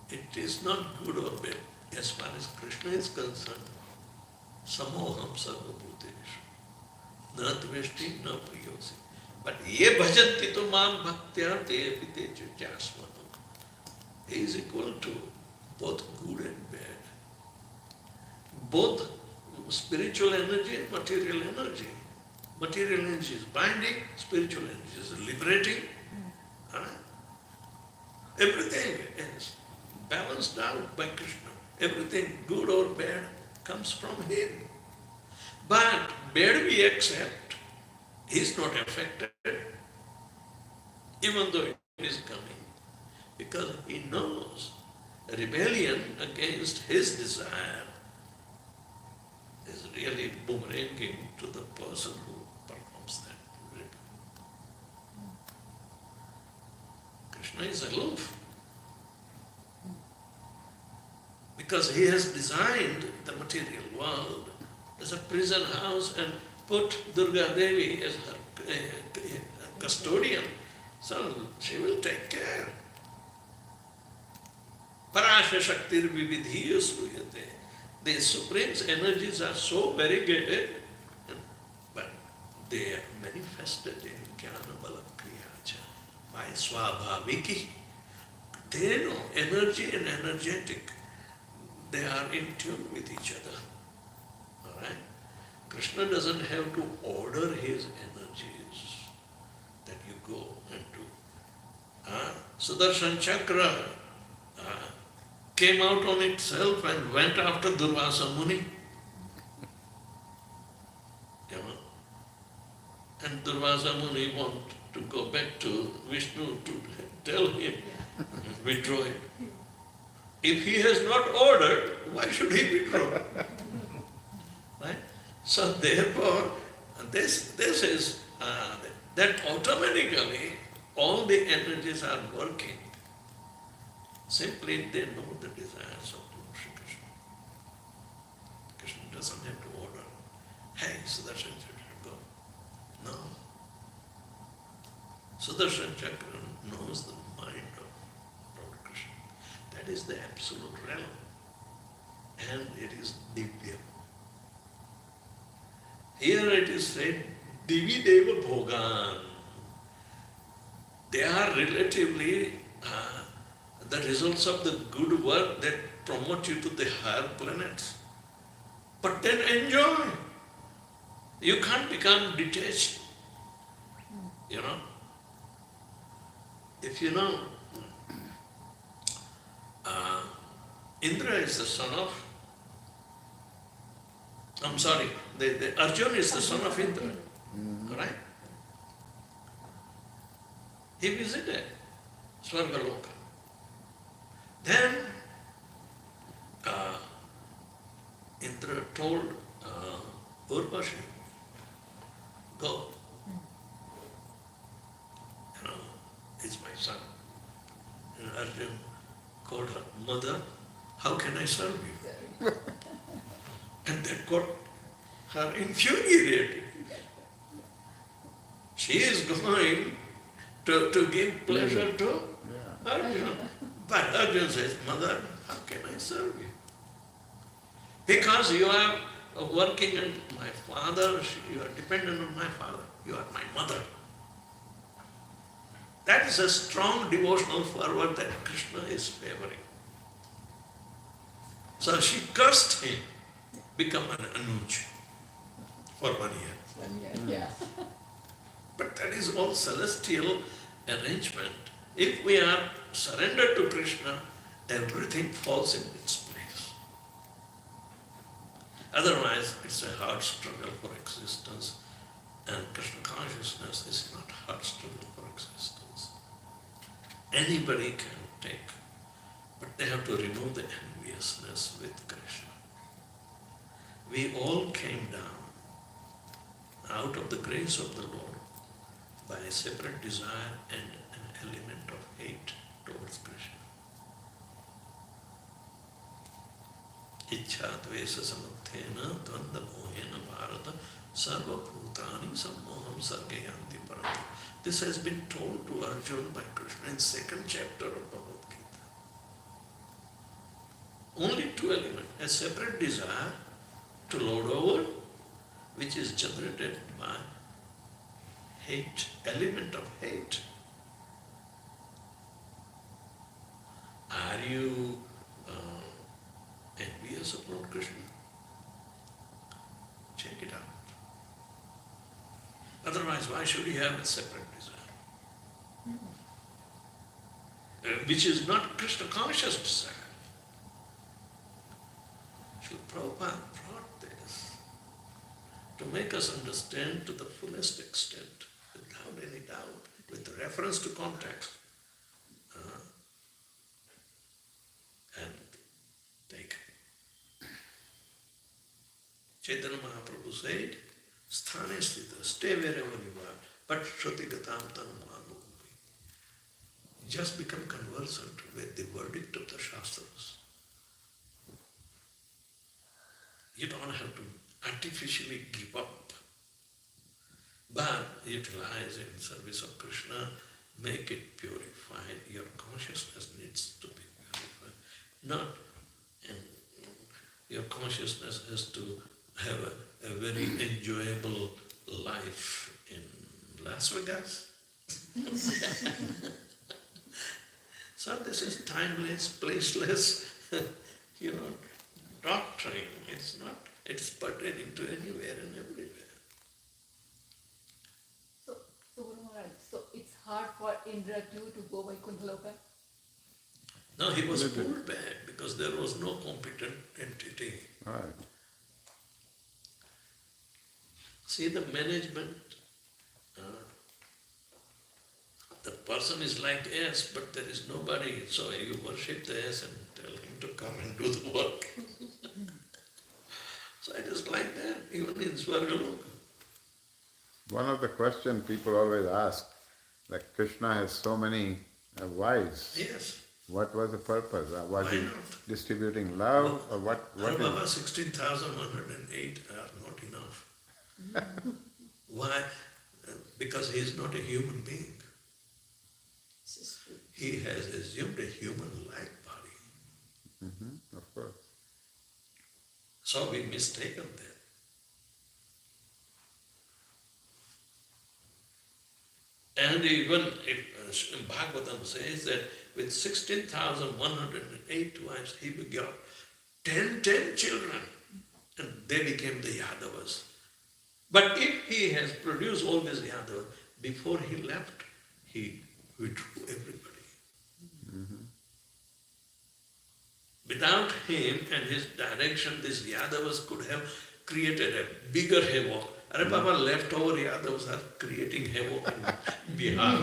It is not good or bad. As far as Krishna is concerned, samoham sarvabhuteshu, na tveshti na priyosi. But ye bhajanti to mam bhaktya te apite jasmanu. He is equal to both good and bad. Both spiritual energy and material energy. Material energy is binding, spiritual energy is liberating. Everything is balanced out by Krishna. Everything, good or bad, comes from Him. But bad we accept. He is not affected, even though it is coming, because he knows rebellion against his desire is really boomeranging to the person who performs that rebellion. Krishna is aloof, because he has designed the material world as a prison house and put Durga Devi as her custodian, so she will take care. Parasha Shaktir Vividhiya Sruyate. The Supreme's energies are so variegated, but they are manifested in Jnana Bala Kriyacha by Swabhaviki. They know energy and energetic. They are in tune with each other. All right? Krishna doesn't have to order his energies that you go and do. Sudarshan Chakra came out on itself and went after Durvasa Muni. And Durvasa Muni wanted to go back to Vishnu to tell him, withdraw it. If he has not ordered, why should he withdraw? Right? So therefore, this is that automatically all the energies are working. Simply they know the desires of Lord Shri Krishna. Krishna doesn't have to order, hey, Sudarshan Chakra, go. No. Sudarshan Chakra knows the mind of Lord Krishna. That is the absolute realm. And it is Divya. Here it is said, Divi Deva Bhogan. They are relatively the results of the good work that promote you to the higher planets. But then enjoy. You can't become detached. You know? If you know, Indra is the son of, the Arjuna is the son of Indra, right? He visited Swargaloka. Then Indra told Urvashi, go. You know, he's my son. And Arjuna called her, mother, how can I serve you? And that got her infuriated. She is going to give pleasure to Arjuna. But Arjuna says, mother, how can I serve you? Because you are working on my father, you are dependent on my father, you are my mother. That is a strong devotional fervor that Krishna is favoring. So she cursed him, become an Anuj for 1 year. Yeah. But that is all celestial arrangement. If we are surrendered to Krishna, everything falls in its place. Otherwise, it's a hard struggle for existence, and Krishna consciousness is not hard struggle for existence. Anybody can take, but they have to remove the enviousness with Krishna. We all came down out of the grace of the Lord by a separate desire and an element of hate towards Krishna. Ichha dvesa samuthena dvanda mohena bharata sarva bhutani sammoham sargayanti paranti. This has been told to Arjuna by Krishna in 2nd chapter of Bhagavad Gita. Only 2 elements, a separate desire to lord over, which is generated by hate, element of hate. Are you envious of Lord Krishna? Check it out. Otherwise, why should you have a separate desire? Which is not Krishna conscious desire. Srila Prabhupada brought this to make us understand to the fullest extent, without any doubt, with reference to context. And take it. Chaitanya Mahaprabhu said, Sthane sthita, stay wherever you are, but Shruti Gatam Tanumanu. Just become conversant with the verdict of the Shastras. You don't have to artificially give up, but utilize it in service of Krishna, make it purified. Your consciousness needs to be purified. Not, and your consciousness has to have a very enjoyable life in Las Vegas. So this is timeless, placeless, doctrine. It's not, it's pertaining to anywhere and everywhere. So Guru Maharaj, so it's hard for Indra too to go by Kundaloka? No, he was pulled back because there was no competent entity. Right. See the management, the person is like S, but there is nobody, so you worship the S and tell him to come and do the work. So So it is like that, even in Swargaloka. One of the questions people always ask, like Krishna has so many wives. Yes. What was the purpose? Was Why he not? distributing love or what? Our What Baba, is? 16,108 are not enough. Why? Because he is not a human being. He has assumed a human-like body. Of course. So we mistaken that. And even if Bhagavatam says that with 16,108 wives, he begot 10 children, and they became the Yadavas. But if he has produced all these Yadavas, before he left, he withdrew everybody. Without him and his direction, these Yadavas could have created a bigger havoc. Are Baba, leftover Yadavas are creating havoc in Bihar.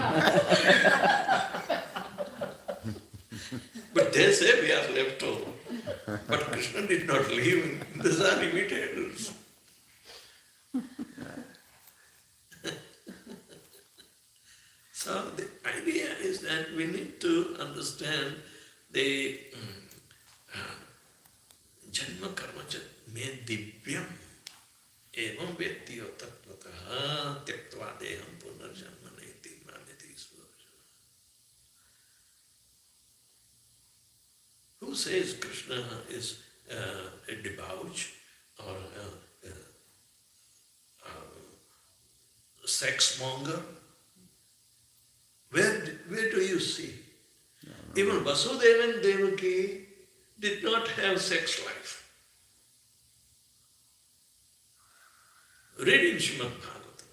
But they say we are leftover. But Krishna did not leave. These are imitators. So the idea is that we need to understand the Janma karma me divyam evam vettiyo tattvataha tyaktva deham punarjanma neti maneti svajana. Who says Krishna is a debauch or a sex monger? Where do you see? Even Vasudeva and Devaki did not have sex life. Read in Srimad Bhagavatam.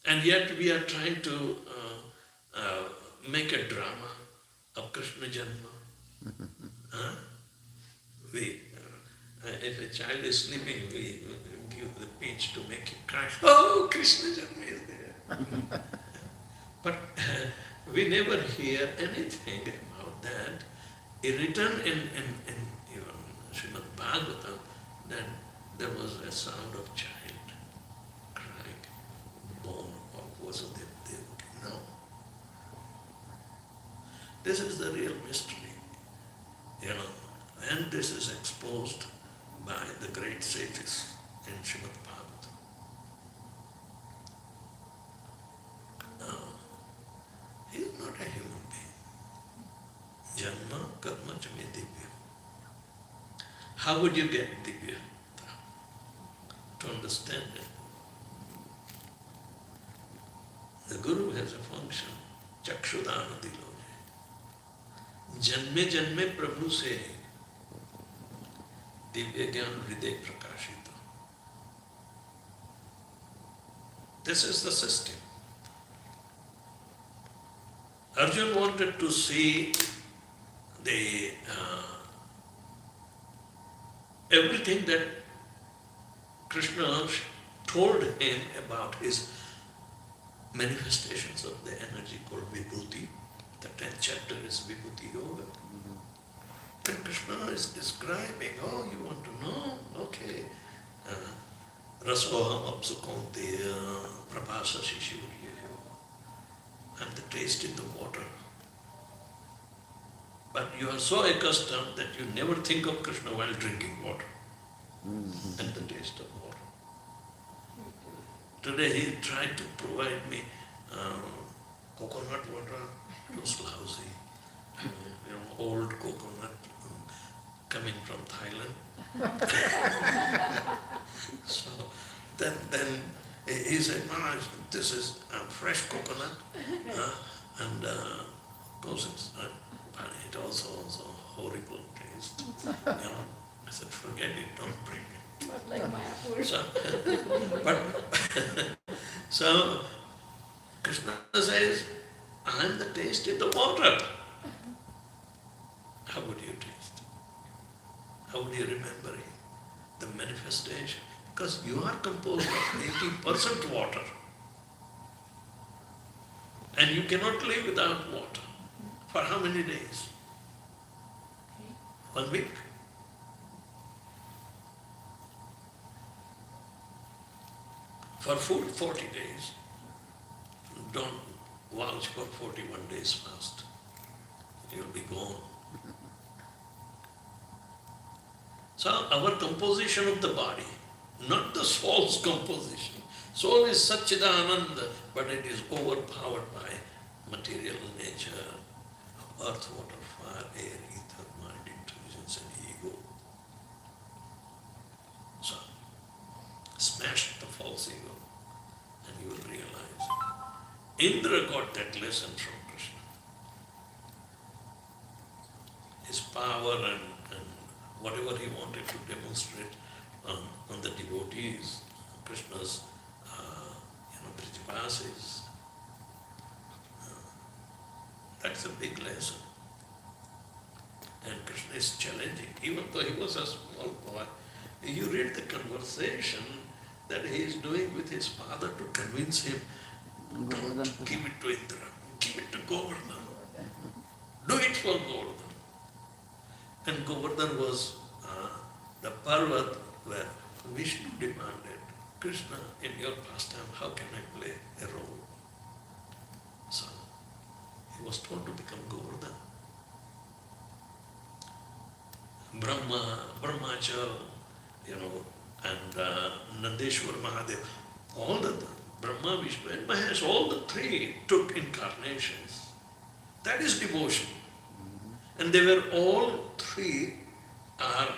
And yet we are trying to make a drama of Krishna Janma. If a child is sleeping, we give the peach to make him cry. Oh, Krishna Janma is there. But we never hear anything about that. It written in Srimad Bhagavatam that there was a sound of child crying, born of Vasudeva Devaki. No. This is the real mystery, and this is exposed by the great sages in Srimad Bhagavatam. No, he is not a human being. Janma karma cha me divya. How would you get divya? To understand it. The Guru has a function, chakshudana diloge. Janme janme Prabhu se divya gyan hriday prakashita. This is the system. Arjuna wanted to see the everything that Krishna told him about his manifestations of the energy called Vibhuti. The 10th chapter is Vibhuti Yoga. And Krishna is describing, oh, you want to know? Okay. Rasoham apsukonteya prabhasa shishuryeyo. I'm the taste in the water. But you are so accustomed that you never think of Krishna while drinking water and the taste of water. Today he tried to provide me coconut water. It was lousy. Old coconut coming from Thailand. So then he said, Maharaj, this is fresh coconut and it also horrible taste. I said, forget it, don't bring it. Not like my apple. So Krishna says, I am the taste in the water. How would you taste? How would you remember it? The manifestation. Because you are composed of 80% water. And you cannot live without water. For how many days? 1 week. For food, 40 days. Don't vouch for 41 days fast. You'll be gone. So our composition of the body, not the soul's composition. Soul is Satchidananda, but it is overpowered by material nature, earth, water, fire, air, ether, mind, intelligence and ego. So, smash the false ego and you will realize. Indra got that lesson from Krishna. His power and whatever he wanted to demonstrate on the devotees, Krishna's Vrajavasis. That's a big lesson. And Krishna is challenging, even though he was a small boy. You read the conversation that he is doing with his father to convince him, don't give it to Indra, give it to Govardhan. Do it for Govardhan. And Govardhan was the Parvat where Vishnu demanded, Krishna, in your pastime, how can I play a role? So, he was told to become Govardhan. Brahmacha, and Nandeshwar Mahadev, all the Brahma, Vishnu and Mahesh, all the three took incarnations. That is devotion. And they were all three are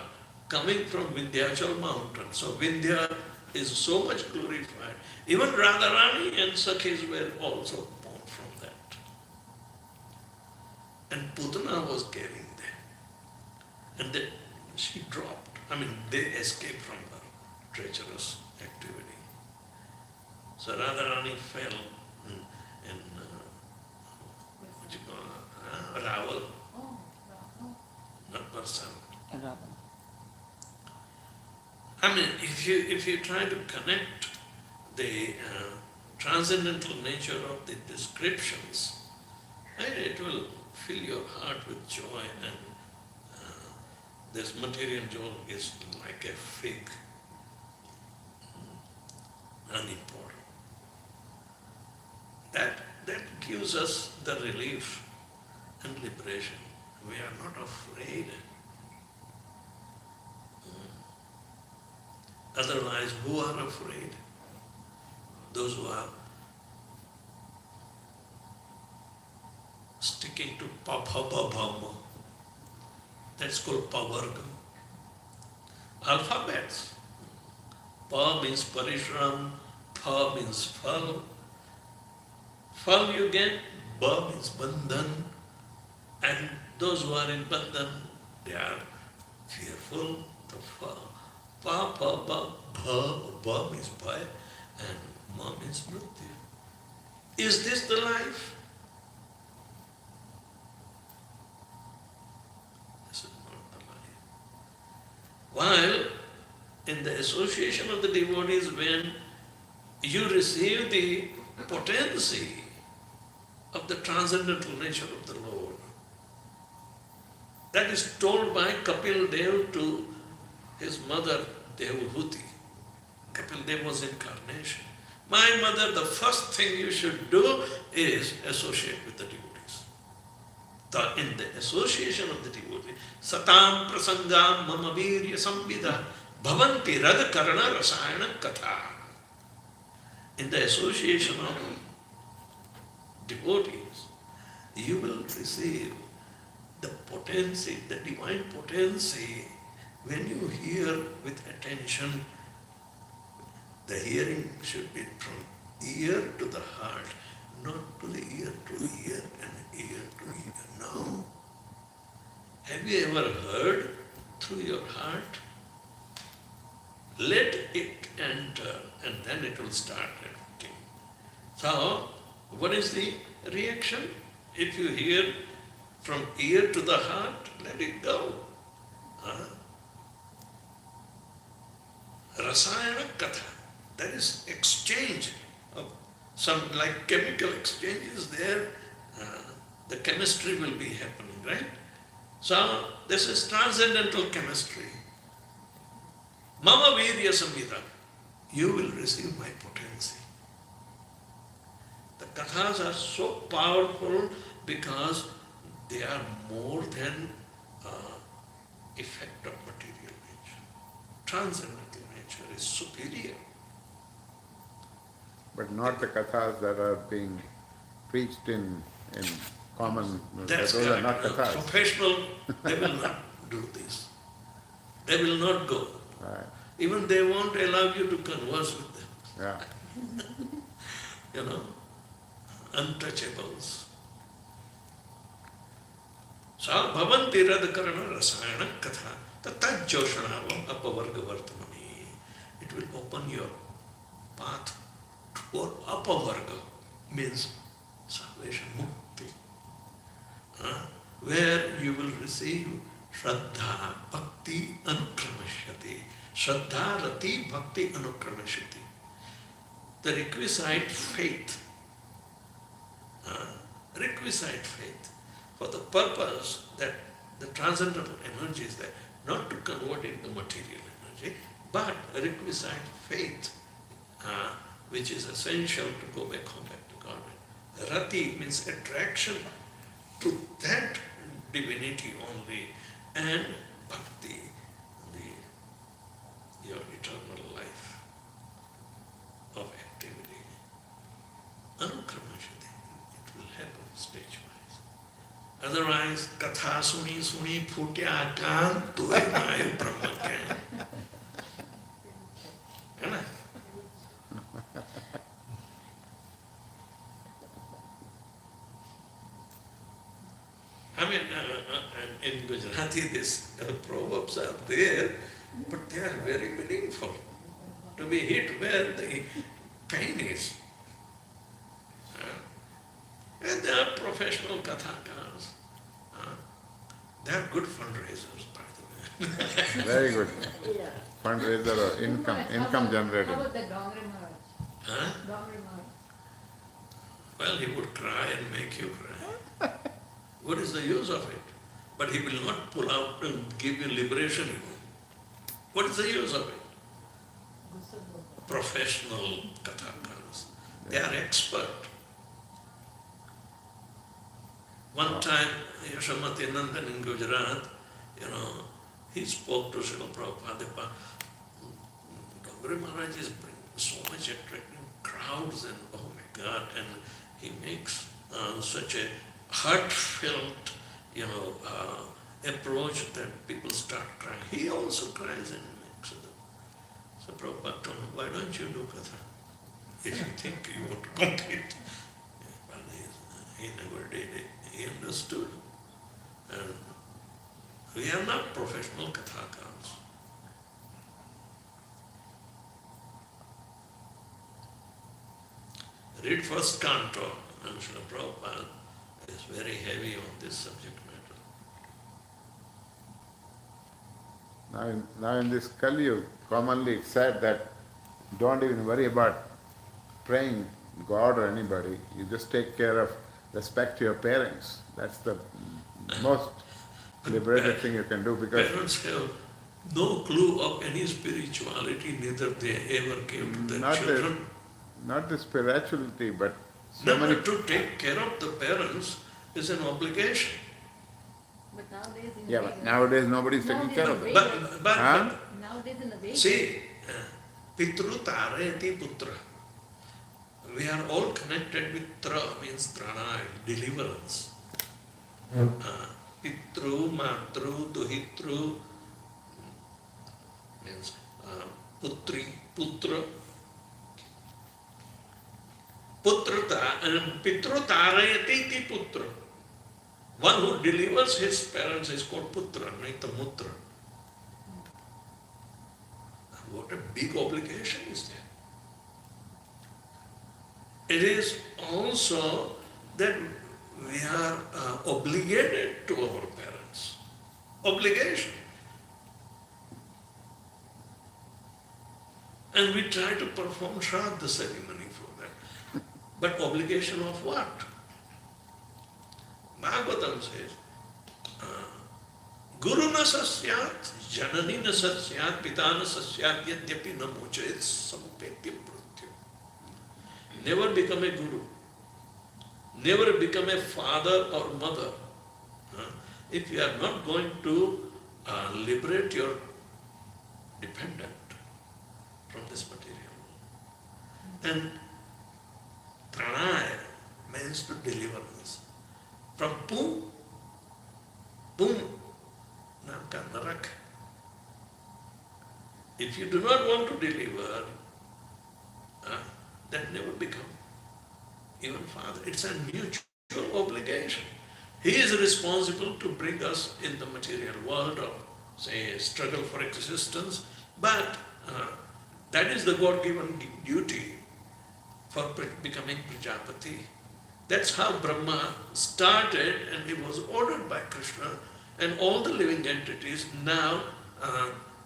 coming from Vindhyachal mountain. So Vindhya is so much glorified. Even Radharani and Sakhis were also born from that. And Putana was carrying them. And then she dropped. They escaped from her treacherous activity. So Radharani fell in Raval, Oh, no. not Parsan. Ravan. If you try to connect the transcendental nature of the descriptions, it will fill your heart with joy, and this material joy is like a fig, unimportant. That gives us the relief and liberation. We are not afraid. Otherwise, who are afraid? Those who are sticking to pa-pa-pa-pa-ma. That's called pavarga. Alphabets. Pa means parishram, pa means phal. Phal you get, ba means bandhan. And those who are in bandhan, they are fearful. The phal. Pa, pa, pa, bha, ba means bhai, and ma means mrityu. Is this the life? This is not the life. While in the association of the devotees, when you receive the potency of the transcendental nature of the Lord, that is told by Kapil Dev to his mother Devahuti. Kapil Dev was incarnation. My mother, the first thing you should do is associate with the devotees. In the association of the devotees, satam prasangam mama virya samvida bhavanti rad karana rasayana katha. In the association of devotees, you will receive the potency, the divine potency. When you hear with attention, the hearing should be from ear to the heart, not to the ear to ear and ear to ear. No. Have you ever heard through your heart? Let it enter, and then it will start affecting. So, what is the reaction? If you hear from ear to the heart, let it go. Rasayana katha, that is exchange of some, like chemical exchange is there, the chemistry will be happening, right? So this is transcendental chemistry. Mama Virya Samhita. You will receive my potency. The kathas are so powerful because they are more than effect of material nature. Transcendental nature is superior. But not the kathas that are being preached in common, That's those are not correct. kathas. Professional, they will not do this. They will not go. Right. Even they won't allow you to converse with them. Yeah. Untouchables. Sa bhavanti radkarana rasayana katha tata joshanavam apavarga vartamani. It will open your path toward apavarga, means salvation, mukti, where you will receive Shraddha, Bhakti, Anukramashyati. Shraddha, Rati, Bhakti, Anukramashyati. The requisite faith for the purpose that the transcendental energy is there, not to convert into material energy, but requisite faith, which is essential to go back home, back to God. Rati means attraction to that divinity only, and bhakti, your eternal life of activity. Anukramashyati, it will happen stage-wise. Otherwise, katha suni suni phutya kan tuve mai brahma kya. है ना? I mean, in Gujarati, these proverbs are there, but they are very meaningful. To be hit where the pain is. And they are professional kathakas. They are good fundraisers, by the way. Very good. Yeah. Fundraiser or income generating. How about the Dongre Maharaj? Huh? Dongre Maharaj. Well, he would cry and make you cry. What is the use of it? But he will not pull out and give you liberation. What is the use of it? Professional kathakas. They are expert. One time, Yashamati Nandan in Gujarat, he spoke to Srila Prabhupada. Dongre Maharaj is bringing so much attracting crowds and oh my God, and he makes such a heartfelt, approach that people start crying. He also cries and makes it. So Prabhupada told him, why don't you do katha? If you think you want to compete. But he never did it. He understood. And we are not professional kathakars. Read first canto, and Srila Prabhupada is very heavy on this subject matter. Now in this Kali Yuga, commonly it's said that don't even worry about praying God or anybody. You just take care of, respect your parents. That's the most liberated thing you can do, because Parents have no clue of any spirituality, neither they ever came to their children. not the spirituality, but so many. To take care of the parents is an obligation. But nowadays in Yeah, but nowadays nobody's taking care of them. But nowadays in the Vedas, see, pitru tarayati putra. We are all connected with tra, means trana, deliverance. Pitru, matru, duhitru, means putri, putra. Pitru tarayati ti putra. One who delivers his parents is called putra, not the mutra. What a big obligation is there. It is also that we are obligated to our parents. Obligation. And we try to perform Shraddha ceremony for that. But obligation of what? Bhagavatam says, न सस्यात्, जननी न सस्यात्, पिता न सस्यात्, यद्यपि न मोचयेत् संपेत्य मृत्यु. Never become a guru. Never become a father or mother. If you are not going to liberate your dependent from this material. And pranaya means to deliverance. From pum, namka narak. If you do not want to deliver, that never become even father. It's a mutual obligation. He is responsible to bring us in the material world or say struggle for existence, but that is the God-given duty for becoming Prajapati. That's how Brahma started, and he was ordered by Krishna, and all the living entities now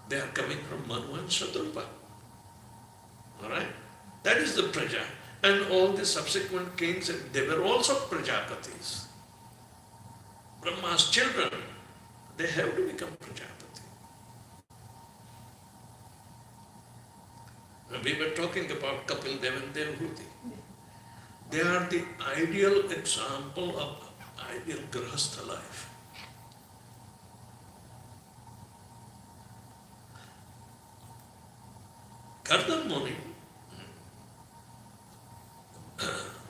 they are coming from Manu and Shatrugna. Alright? That is the Praja. And all the subsequent kings, they were also Prajapatis. Brahma's children, they have to become Prajapati. And we were talking about Kapil Dev and Devhuti. They are the ideal example of ideal Grahastha life. Kardam Muni,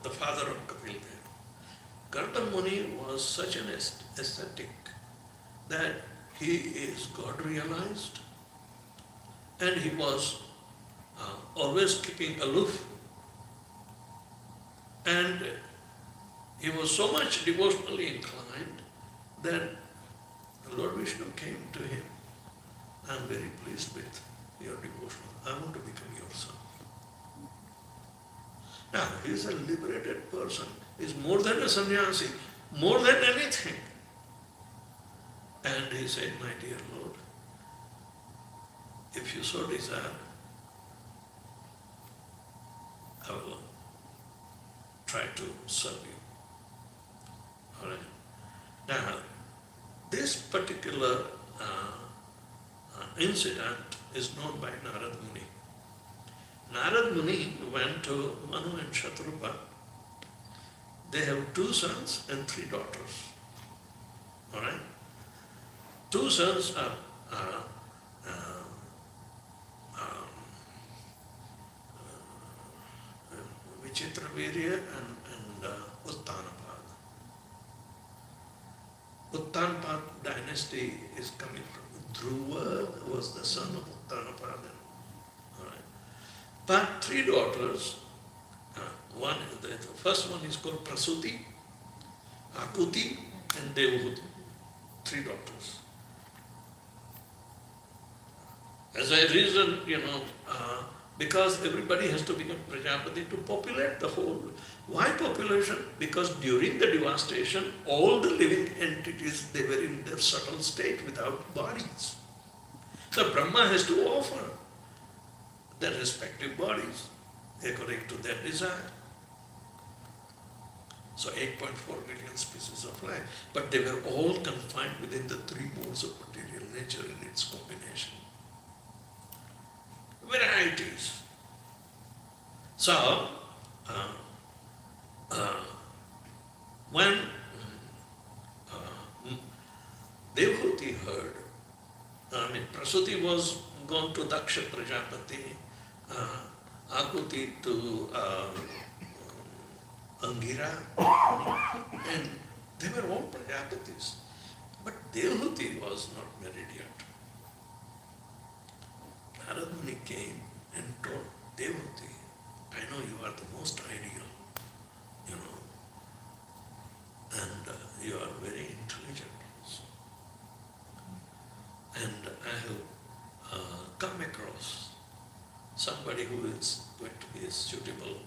the father of Kapil Dev, Kardam Muni was such an ascetic that he is God realized, and he was always keeping aloof, and he was so much devotionally inclined that Lord Vishnu came to him. I am very pleased with your devotion. I want to become your son. Now, he is a liberated person. He is more than a sannyasi, more than anything. And he said, my dear Lord, if you so desire, I will try to serve you. All right. Now, this particular incident is known by Narad Muni. Narad Muni went to Manu and Shatrugna. They have 2 sons and 3 daughters. All right. 2 sons are Vichitravirya and Uttanapad. Uttanapad dynasty is coming from Dhruva, was the son of Uttanapad. Right. But 3 daughters, the first one is called Prasuti, Akuti and Devhuti. 3 daughters. As I reason, because everybody has to become Prajapati to populate the whole. Why population? Because during the devastation, all the living entities, they were in their subtle state without bodies. So Brahma has to offer their respective bodies according to their desire. So 8.4 billion species of life. But they were all confined within the 3 modes of material nature in its combination. Varieties. So, when Devhuti heard, Prasuti was gone to Daksha Prajapati, Akuti to Angira, and they were all Prajapatis. But Devhuti was not married yet. Narad Muni came and told Devhuti, I know you are the most ideal, and you are very intelligent also. And I have come across somebody who is going to be a suitable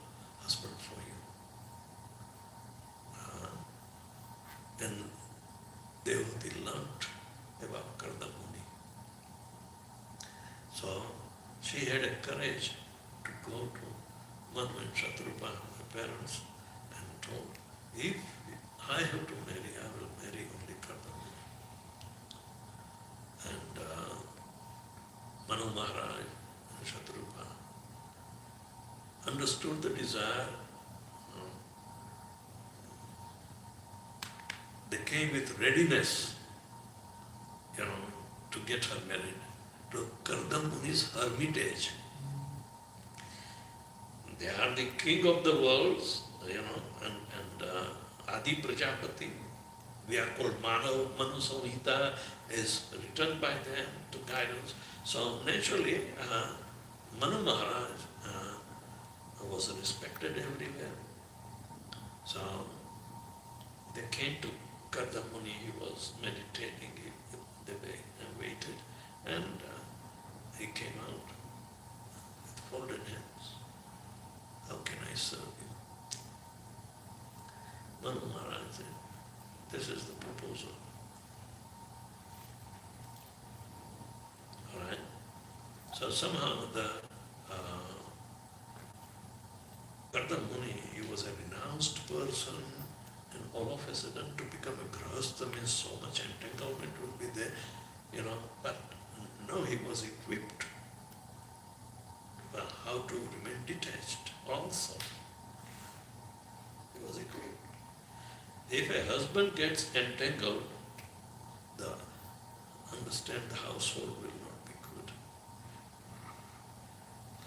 husband for you. And Devhuti learnt about Kardam Muni. So she had a courage to go to Manu and Shatrugna, my parents, and told, if I have to marry, I will marry only Kardam Muni. Manu Maharaj, Shatrupa, understood the desire. They came with readiness, to get her married to Kardam Muni's hermitage. They are the king of the world, and Adi Prajapati. We are called Manu Samhita is written by them to guide us. So naturally, Manu Maharaj was respected everywhere. So they came to Kardamuni, he was meditating, they waited, and he came out with folded hands. How can I serve you? Manu Maharaj said, this is the proposal. Alright? So somehow the Kardamuni, he was a renounced person, and all of a sudden to become a grahastha means so much entanglement would be there, but no, he was equipped how to remain detached also. He was equipped. If a husband gets entangled, understand the household will not be good.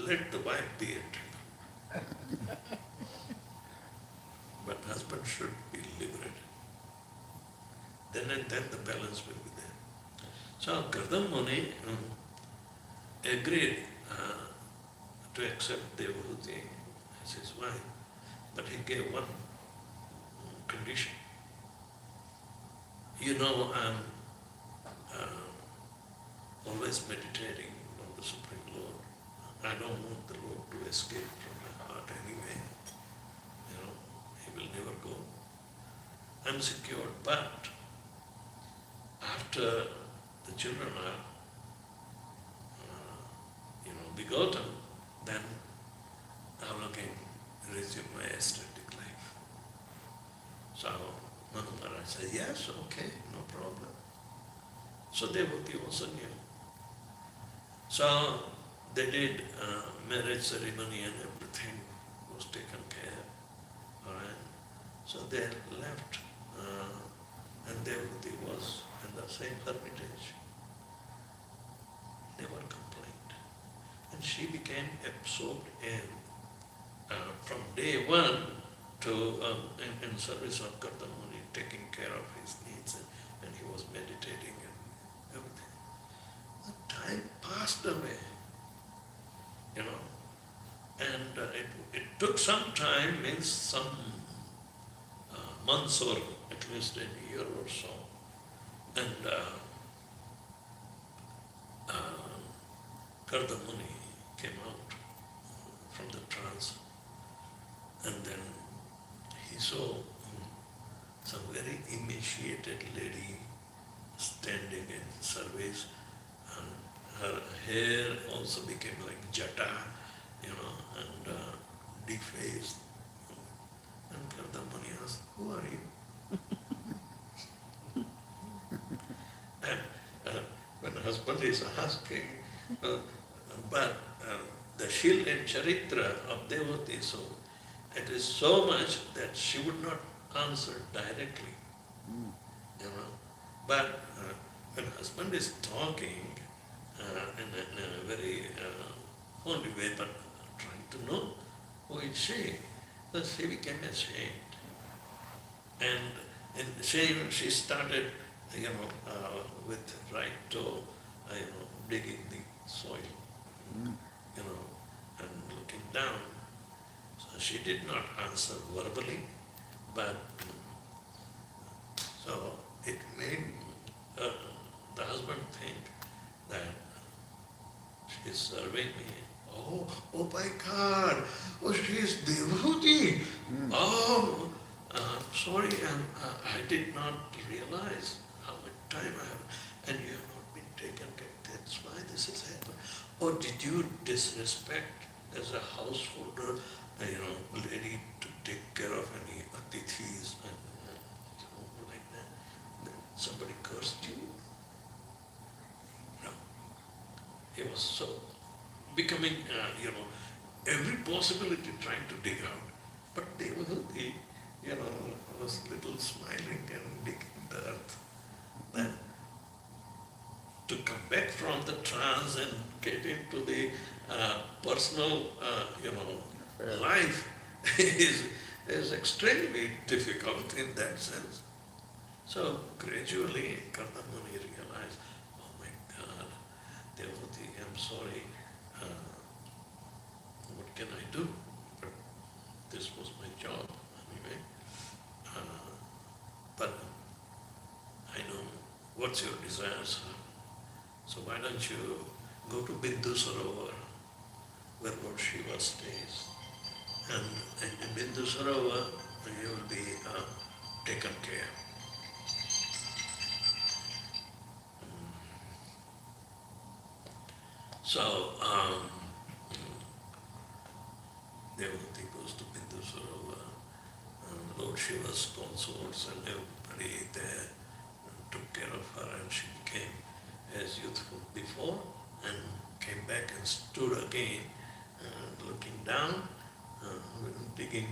Let the wife be entangled. But husband should be liberated. Then and then the balance will be there. So Kardam Muni agreed to accept Devahuti as his wife, but he gave one condition. I'm always meditating on the Supreme Lord. I don't want the Lord to escape from my heart anyway. He will never go. I'm secured, but after the children are, begotten, then I will again resume my ascetic life. So Manu Maharaj said, yes, okay, no problem. So Devaki also knew. So they did marriage ceremony and everything was taken care. Alright. So they left and Devaki was in the same hermitage. Never complained. And she became absorbed in, from day one to in service of Kardamuni, taking care of his needs, and he was meditating and everything. The time passed away, and it took some time, means some months or at least a year or so, and Kardamuni came out from the trance, and then he saw some very emaciated lady standing in service, and her hair also became like jata, and defaced. And Kardamuni asked, who are you? And when the husband is asking, but the Shil and Charitra of Devati, so it is so much that she would not answer directly, But when husband is talking in a very holy way, but trying to know who is she, so she became ashamed. And in shame, she started, with right toe, digging the soil, and looking down. So she did not answer verbally, but so it made the husband think that she is serving me. Oh my God! Oh, she is Devahuti! Oh, sorry, I did not realize how much time I have, and you have not been taken care. That's why this has happened. Or did you disrespect as a householder, lady to take care of any atithis and like that? Somebody cursed you? No. he was so becoming, every possibility trying to dig out. But Devadati, was little smiling and digging the earth. Then to come back from the trance and get into the personal, life is extremely difficult in that sense. So gradually Kardamuni realized, oh my God, Devati, I'm sorry, what can I do? But this was my job anyway. But I know what's your desires are. So why don't you go to Bindu Sarovar, where Lord Shiva stays. And in Bindu Sarovar, you will be taken care. So, Devati goes to Bindu Sarovar, and Lord Shiva's consorts and everybody there took care of her, and she became as youthful before and came back and stood again, looking down, digging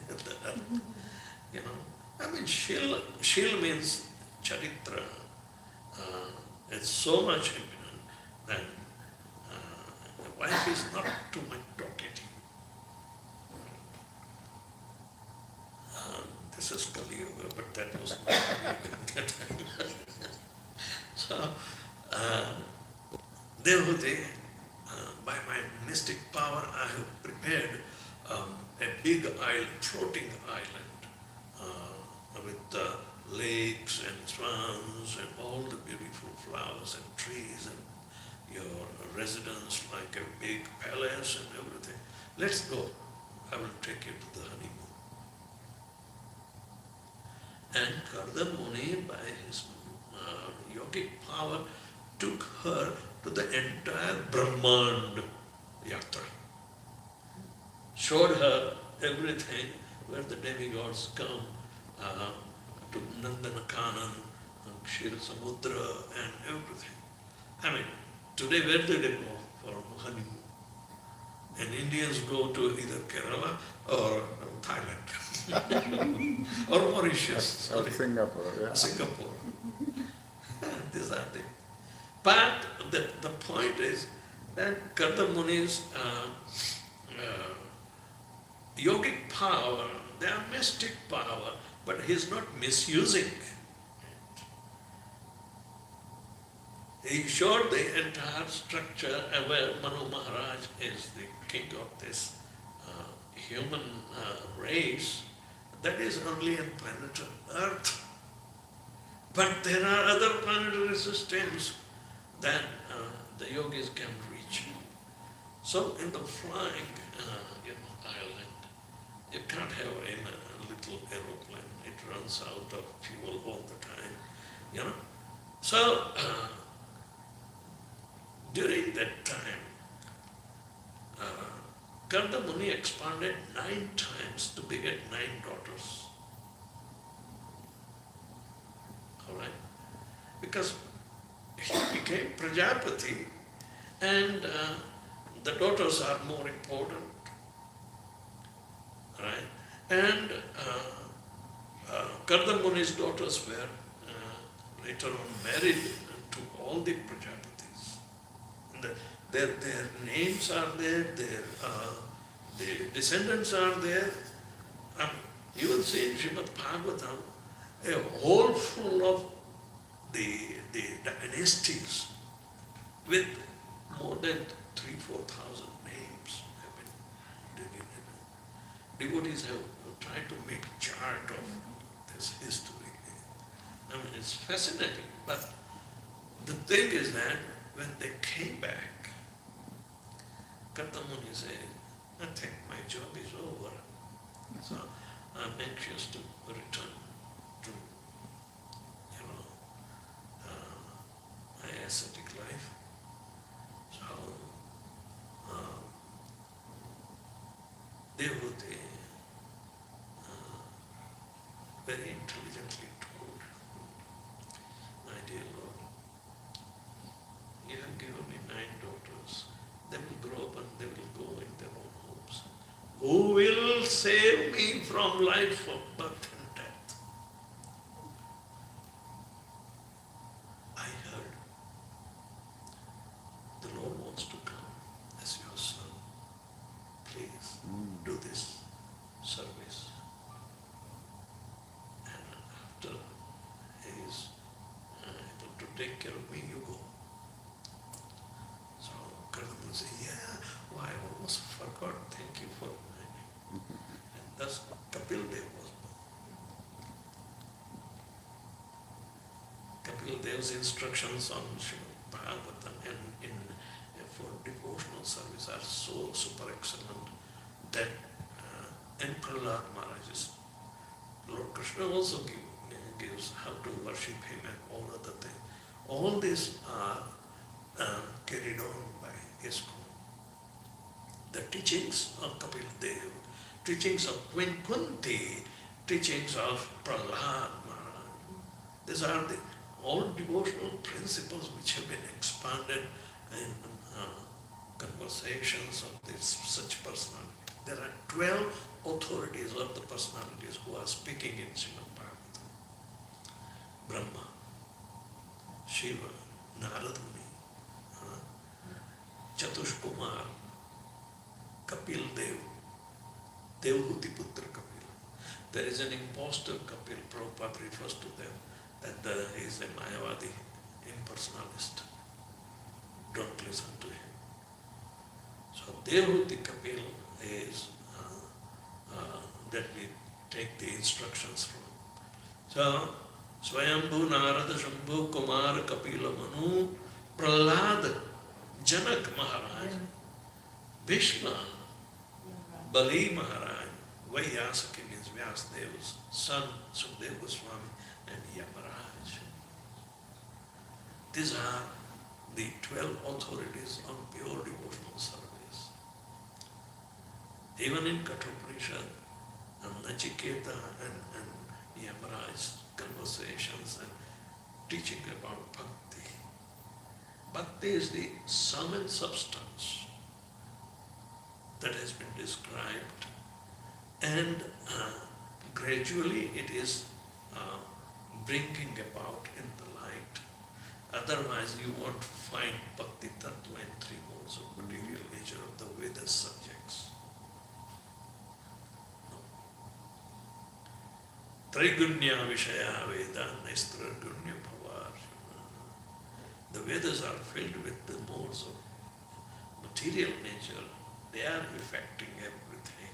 the earth. I mean, Shil means charitra. It's so much important that the wife is not too much talkative. This is Kali Yuga, but that was not Kali Yuga. So, Devhuti, by my mystic power, I have prepared a big island, floating island, with lakes and swans and all the beautiful flowers and trees and your residence like a big palace and everything. Let's go. I will take you to the honeymoon. And Kardamuni, by his yogic power, took her to the entire Brahmand yatra. Showed her everything where the demigods come to Nandanakanan, Kshira Samudra and everything. I mean, today where do they go for honeymoon? And Indians go to either Kerala or Thailand or Mauritius. Or Singapore, yeah. Singapore. These are the. But the point is that Kardamuni's yogic power, they are mystic power, but he is not misusing it. He showed the entire structure where Manu Maharaj is the king of this human race. That is only on planet Earth. But there are other planetary systems that the yogis can reach. So in the flying island, you can't have a little aeroplane. It runs out of fuel all the time, So during that time, Kardamuni expanded 9 times to beget 9 daughters. All right? Because he became Prajapati and the daughters are more important. Right? And Kardamuni's daughters were later on married to all the Prajapatis. Their names are there, their descendants are there. You will see in Srimad Bhagavatam a hole full of the dynasties with more than 3,000-4,000 names have been given. Devotees have tried to make a chart of this history. I mean, it's fascinating, but the thing is that when they came back, Kardamuni said, I think my job is over. So I'm anxious to return to, my ascetic life. So Devhuti very intelligently told, my dear Lord, You have given me 9 daughters. They will grow up and they will go in their own homes. Who will save me from life of birth and death? I heard the Lord wants to come as your son. Please do this service. And after he is able to take care of me, you go. So Karnam will say, yeah, oh, I almost forgot, thank you for reminding. And thus Kapil Dev was born. Kapil Dev's instructions on Srimad Bhagavatam and for devotional service are so super excellent that and Prahlad Maharaj, Lord Krishna also gives how to worship him and all other things. All these are carried on by ISKCON. The teachings of Kapil Dev, teachings of Queen Kunti, teachings of Prahlad Maharaj. These are the all devotional principles which have been expanded in conversations of such personalities. There are 12 authorities of the personalities who are speaking in Srimad Bhagavatam. Brahma, Shiva, Narada Muni, Chatushkumar, Kapil Dev, Devhuti Putra Kapil. There is an impostor Kapil. Prabhupada refers to them that he is a Mayavadi impersonalist. Don't listen to him. So Devhuti Kapil is that we take the instructions from. So Swayambhu Narada Shambhu Kumar Kapila Manu Prahlad Janak Maharaj Bhishma Bali Maharaj Vyasaki means Vyasdeva's son Sukadeva Goswami and Yamaraj. These are the 12 authorities on pure devotional service. Even in Kathopanishad, and Nachiketa and Yamaraj's conversations and teaching about bhakti. Bhakti is the sum and substance that has been described, and gradually it is bringing about in the light. Otherwise you won't find Bhakti Tattva in 3 modes of material nature of the Vedas subjects. No. Trigunya Vishaya Veda Nestragunya Bhavar. The Vedas are filled with the modes of material nature. They are affecting everything.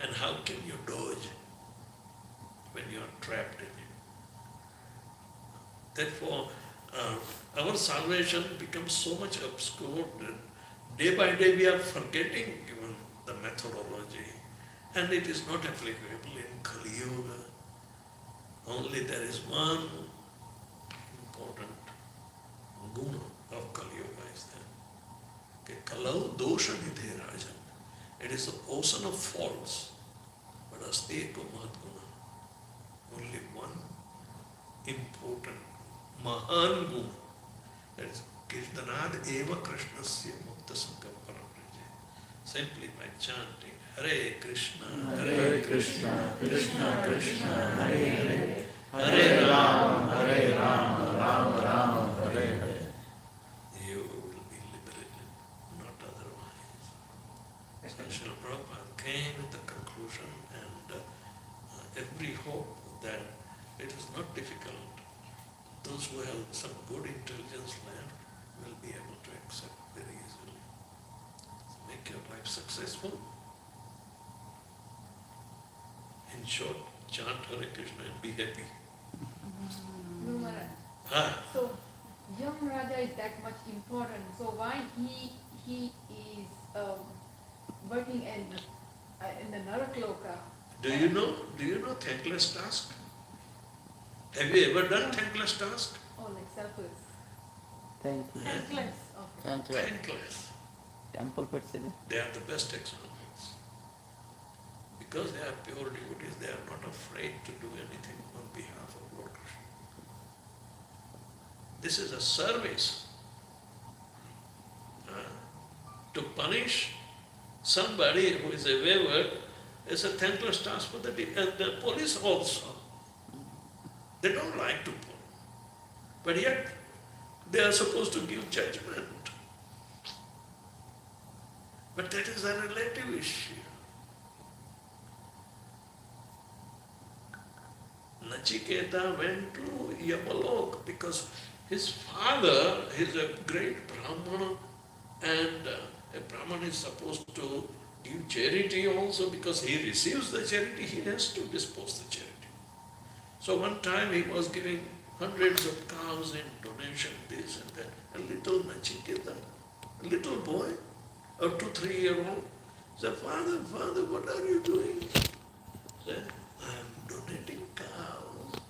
And how can you dodge when you are trapped in it? Therefore, our salvation becomes so much obscured that day by day we are forgetting even the methodology, and it is not applicable in Kali Yuga. Only there is one important guna of Kali Yuga is that Kalau dosha nidhe rajan. It is the ocean of faults, but asti eko mahadguna. Only one important Mahan Guna. That is Kirtanad Eva Krishnasya Mukta Sankalpana. Simply by chanting Hare Krishna, Hare Krishna, Krishna Krishna, Hare Hare, Hare Ram, Ram Ram, Hare Hare. You will be liberated, not otherwise. Srila Prabhupada came with the conclusion and every hope that it is not difficult. Those who have some good intelligence left will be able to accept very easily. So make your life successful. In short, chant Hare Krishna and be happy. Guru Maharaj. Ah, So, young Raja is that much important. So why he is working in the Narakloka? do you know thankless task? Have you ever done thankless task? Oh, like selfless. Thank you. Selfless. Okay. Thank you. Thankless. Temple Petsidi. They are the best examples. Because they are pure devotees, they are not afraid to do anything on behalf of Lord Krishna. This is a service. To punish somebody who is a wayward is a thankless task for the police also. They don't like to pull. But yet, they are supposed to give judgment. But that is a relative issue. Nachiketa went to Yamalok because his father is a great Brahmana, and a Brahman is supposed to give charity also because he receives the charity, he has to dispose the charity. So one time he was giving hundreds of cows in donation, this and that. A little Nachiketa, a little boy, a 2-3-year-old, said, Father, what are you doing? Said, I am donating cows.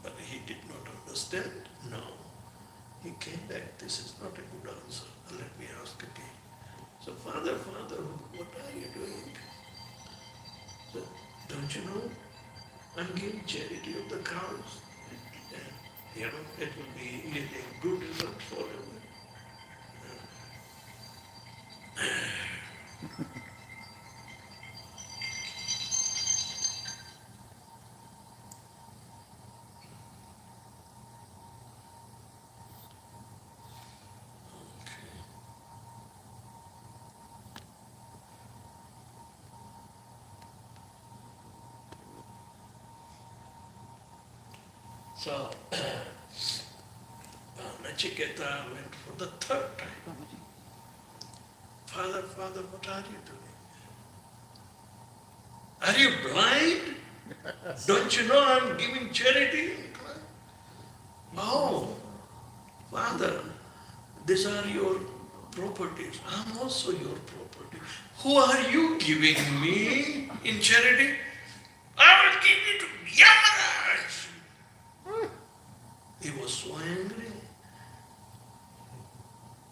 But he did not understand. No. He came back, this is not a good answer. Let me ask again. So, Father, what are you doing? So, don't you know? I'm giving charity of the cows. And, it will be yielding good result for him. So, Nachiketa went for the third time. Father, what are you doing? Are you blind? Don't you know I'm giving charity? Oh, Father, these are your properties. I'm also your property. Who are you giving me in charity? I will give it to Yamaraj. He was so angry.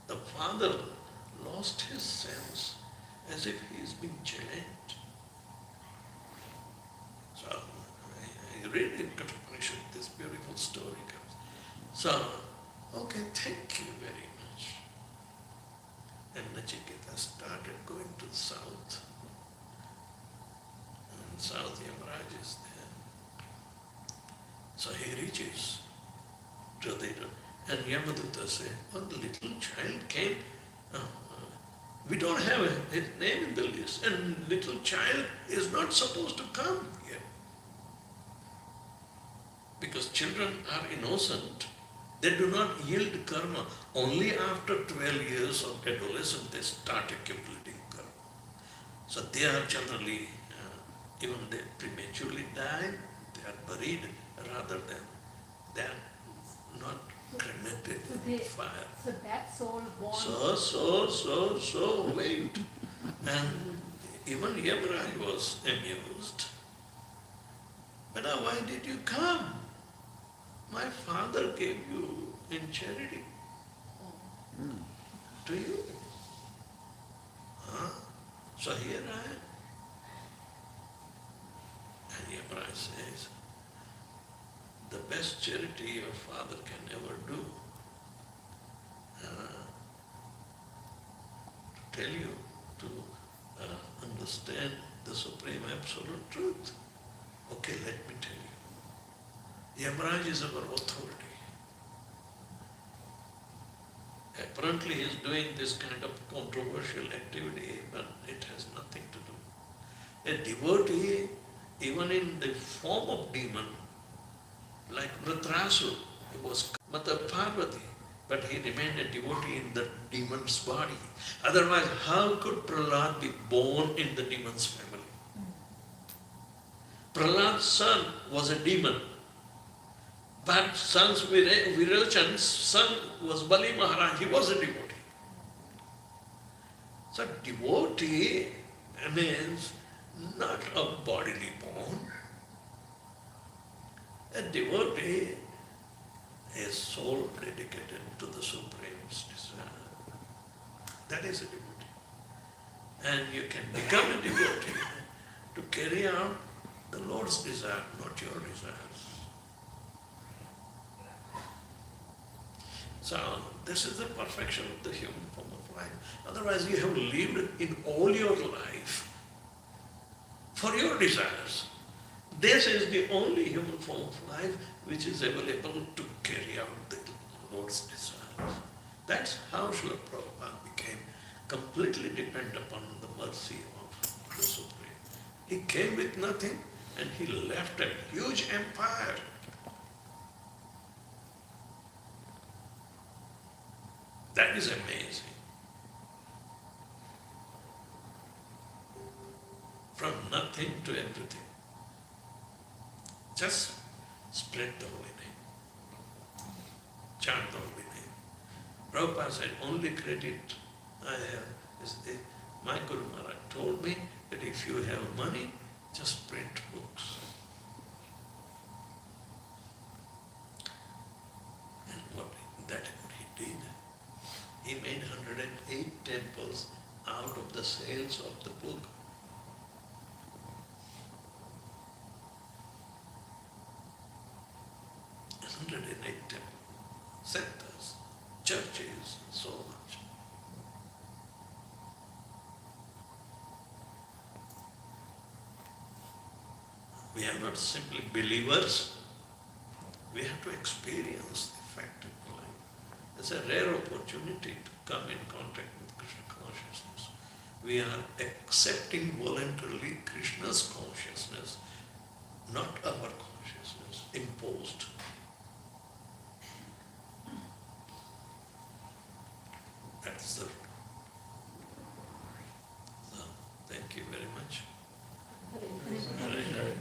The father lost his sense as if he is being challenged. So, I read in Katholism, this beautiful story comes. So, okay, thank you very much. And Nachiketa started going to the south. And south Yamaraj is there. So he reaches to the, and Yamadutta said, the little child came. We don't have his name in the list, and little child is not supposed to come here. Because children are innocent. They do not yield karma. Only after 12 years of adolescence they start accumulating karma. So they are generally, even they prematurely die, they are buried rather than they are not cremated in fire. So that soul born. So, wait. And even Yamaraj was amused. But now why did you come? My father gave you in charity. To you. So here I am. And Yamaraj says, the best charity your father can ever do, to tell you to understand the supreme absolute truth. Okay, let me tell you. Yamaraj is our authority. Apparently he is doing this kind of controversial activity, but it has nothing to do. A devotee, even in the form of demon, like Vratrasu, he was Mother Parvati, but he remained a devotee in the demon's body. Otherwise, how could Prahlad be born in the demon's family? Prahlad's son was a demon, but son's Virachan's son was Bali Maharaj, he was a devotee. So devotee means not a bodily born. A devotee is soul dedicated to the Supreme's desire. That is a devotee. And you can become a devotee to carry out the Lord's desire, not your desires. So this is the perfection of the human form of life. Otherwise you have lived in all your life for your desires. This is the only human form of life which is available to carry out the Lord's desires. That's how Srila Prabhupada became completely dependent upon the mercy of the Supreme. He came with nothing and he left a huge empire. That is amazing. From nothing to everything. Just spread the holy name. Chant the holy name. Prabhupada said, only credit I have is my Guru Maharaj told me that if you have money, just print books. And what he did. He made 108 temples out of the sales of the book. 108 temples, centers, churches, so much. We are not simply believers, we have to experience the fact of life. It's a rare opportunity to come in contact with Krishna consciousness. We are accepting voluntarily Krishna's consciousness, not our consciousness, imposed. That's the... So, thank you very much. Hare Hare.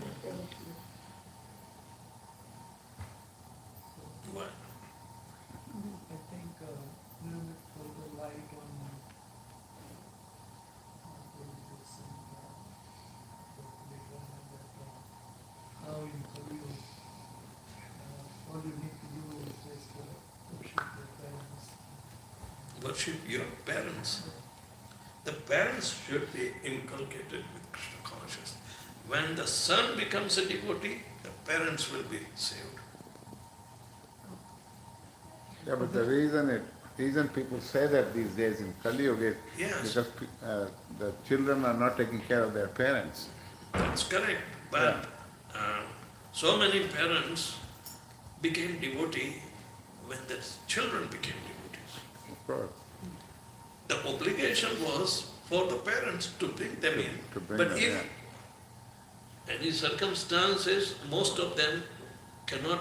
What? I think a little bit further light on politics and how in Kali all you need to do is just worship your parents. Worship your parents. The parents should be inculcated with Krishna consciousness. When the son becomes a devotee, the parents will be saved. Yeah, but the reason people say that these days in Kali Yuga is Yes. because the children are not taking care of their parents. That's correct. But so many parents became devotee when their children became devotees. Of course. The obligation was for the parents to bring them in. To bring But them, if any circumstances, most of them cannot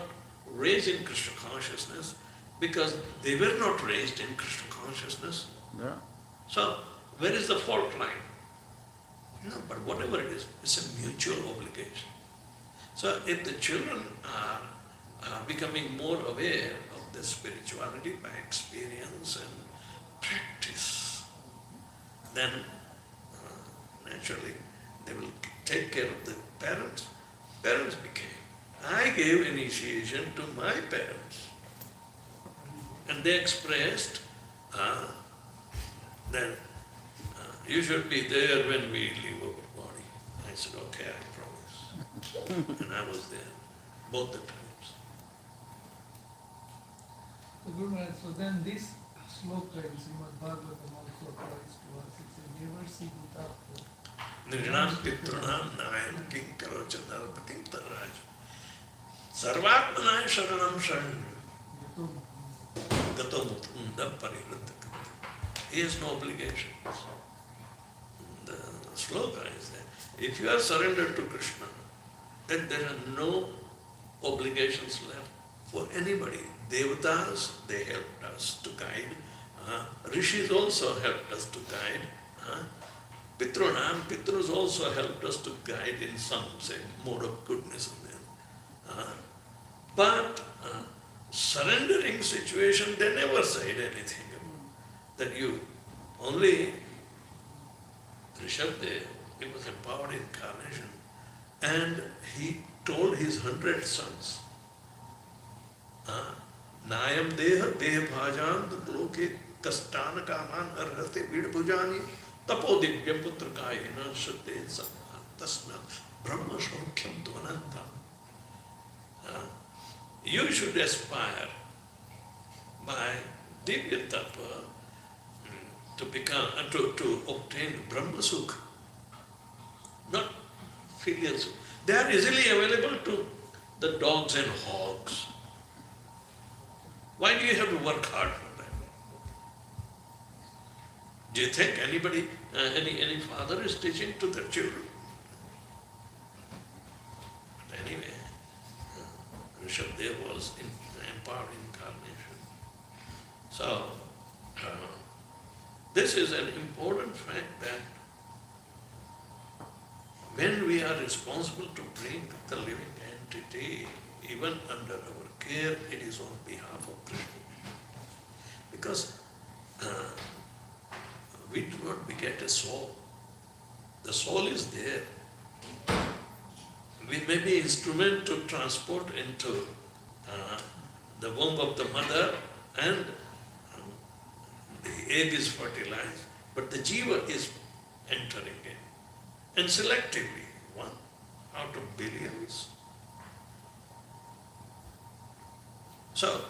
raise in Krishna consciousness because they were not raised in Krishna consciousness. Yeah. So, where is the fault line? No, but whatever it is, it's a mutual obligation. So, if the children are becoming more aware of the spirituality by experience and practice, then naturally they will take care of the parents. Parents became. I gave initiation to my parents. And they expressed that you should be there when we leave our body. I said, okay, I promise. And I was there both the times. So Guru Maharaj, so then this sloka in Srimad Bhagavatam also applies to us. It says, never see Bhutatva. Nirjanam pitrunam nayam kinkarocha dharpatim taraj. Sarvatmanaya sharanam sharanam. Gato mutunda parirudhakam. He has no obligations. The sloka is that if you are surrendered to Krishna, then there are no obligations left for anybody. Devatas, they helped us to guide. Rishis also helped us to guide. Pitrunam, Pitrus also helped us to guide in some, say, mode of goodness in them. But surrendering situation, they never said anything about that. You only Rishabdev, he was empowered incarnation, and he told his 100 sons, Nayam deha deha bhajan loke kastana kaman arhate vid bhujani tapo divyam putra kayena shraddhe samman tasna brahma shaukyam dvananta. You should aspire by Divya Tapa to become, to obtain Brahma Sukha, not filial sukha. They are easily available to the dogs and hogs. Why do you have to work hard for that? Do you think anybody, any father is teaching to their children? But anyway, Rishabdev was empowered incarnation. So, this is an important fact that when we are responsible to bring the living entity, even under our care, it is on behalf of Krishna. Because we do not beget a soul. The soul is there. We may be instrument to transport into the womb of the mother, and the egg is fertilized, but the jiva is entering in. And selectively, one out of billions. So,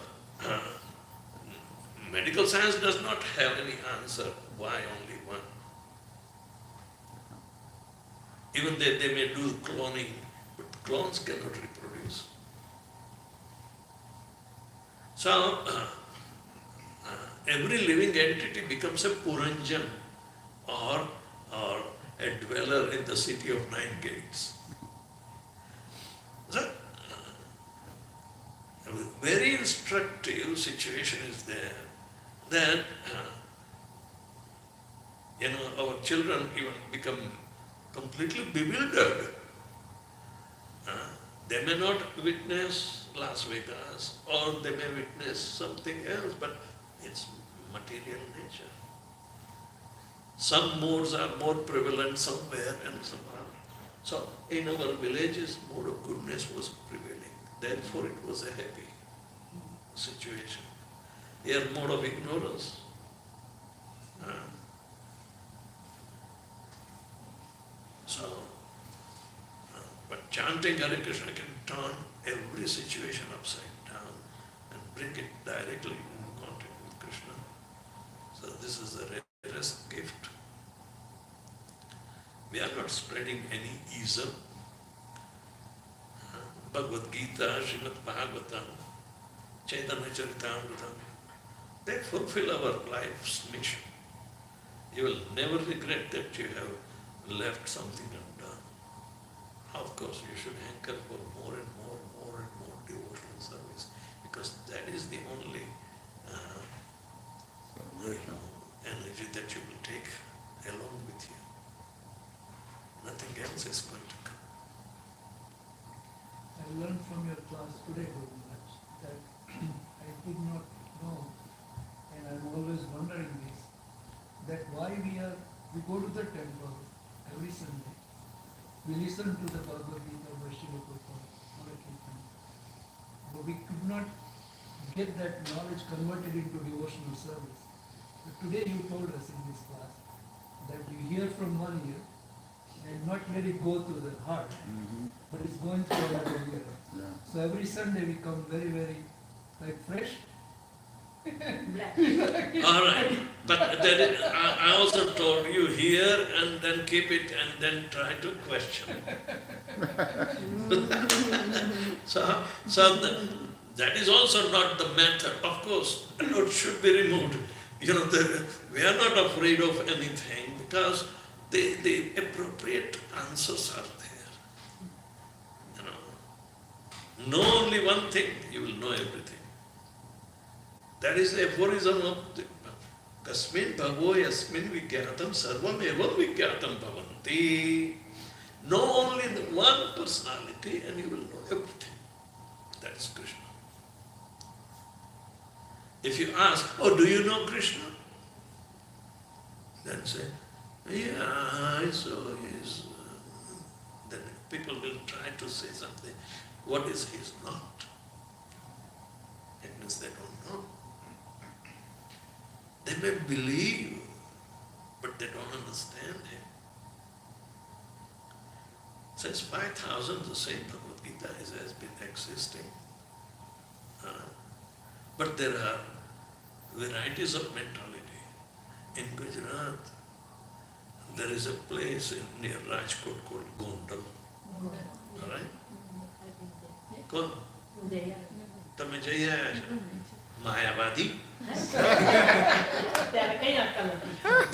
medical science does not have any answer why only one. Even they may do cloning, but clones cannot reproduce. So, every living entity becomes a Puranjan or a dweller in the city of 9 gates. So, a very instructive situation is there that, our children even become completely bewildered. They may not witness Las Vegas, or they may witness something else, but it's material nature. Some modes are more prevalent somewhere and somewhere. So in our villages, mode of goodness was prevailing. Therefore it was a happy situation. Here, mode of ignorance. But chanting Hare Krishna can turn every situation upside down and bring it directly in contact with Krishna. So this is the rarest gift. We are not spreading any ism. Bhagavad Gita, Srimad Bhagavatam, Chaitanya Charitamrita, they fulfill our life's mission. You will never regret that you have left something undone. Of course, you should hanker for more and more devotional service, because that is the only energy that you will take along with you. Nothing else is going to come. I learned from your class today, Guru Maharaj, that I did not know, and I'm always wondering this, that why we go to the temple every Sunday, we listen to the Bhagavad Gita, Vaishnava Prabhupada, but we could not get that knowledge converted into devotional service. But today you told us in this class that you hear from one ear and not let it go to the heart, but it's going through another ear. Yeah. So every Sunday we come very, like fresh. Black. All right, but then I also told you here and then keep it and then try to question. That is also not the method. Of course, it should be removed. We are not afraid of anything because the appropriate answers are there. Know only one thing, you will know everything. That is the aphorism of the Kasmin Bhavo Yasmin Vigyatam Sarvam Evam Vigyatam Bhavanti. Know only the one personality and you will know everything. That is Krishna. If you ask, oh, do you know Krishna? Then say, yeah, I saw his. Then people will try to say something. What is he is not? It means they don't know. They may believe, but they don't understand him. Since 5,000, the same Bhagavad Gita has been existing. But there are varieties of mentality. In Gujarat, there is a place near Rajkot called Gondal. Alright? Cool. તમે જઈ આવ્યા છો? માયાવાદી.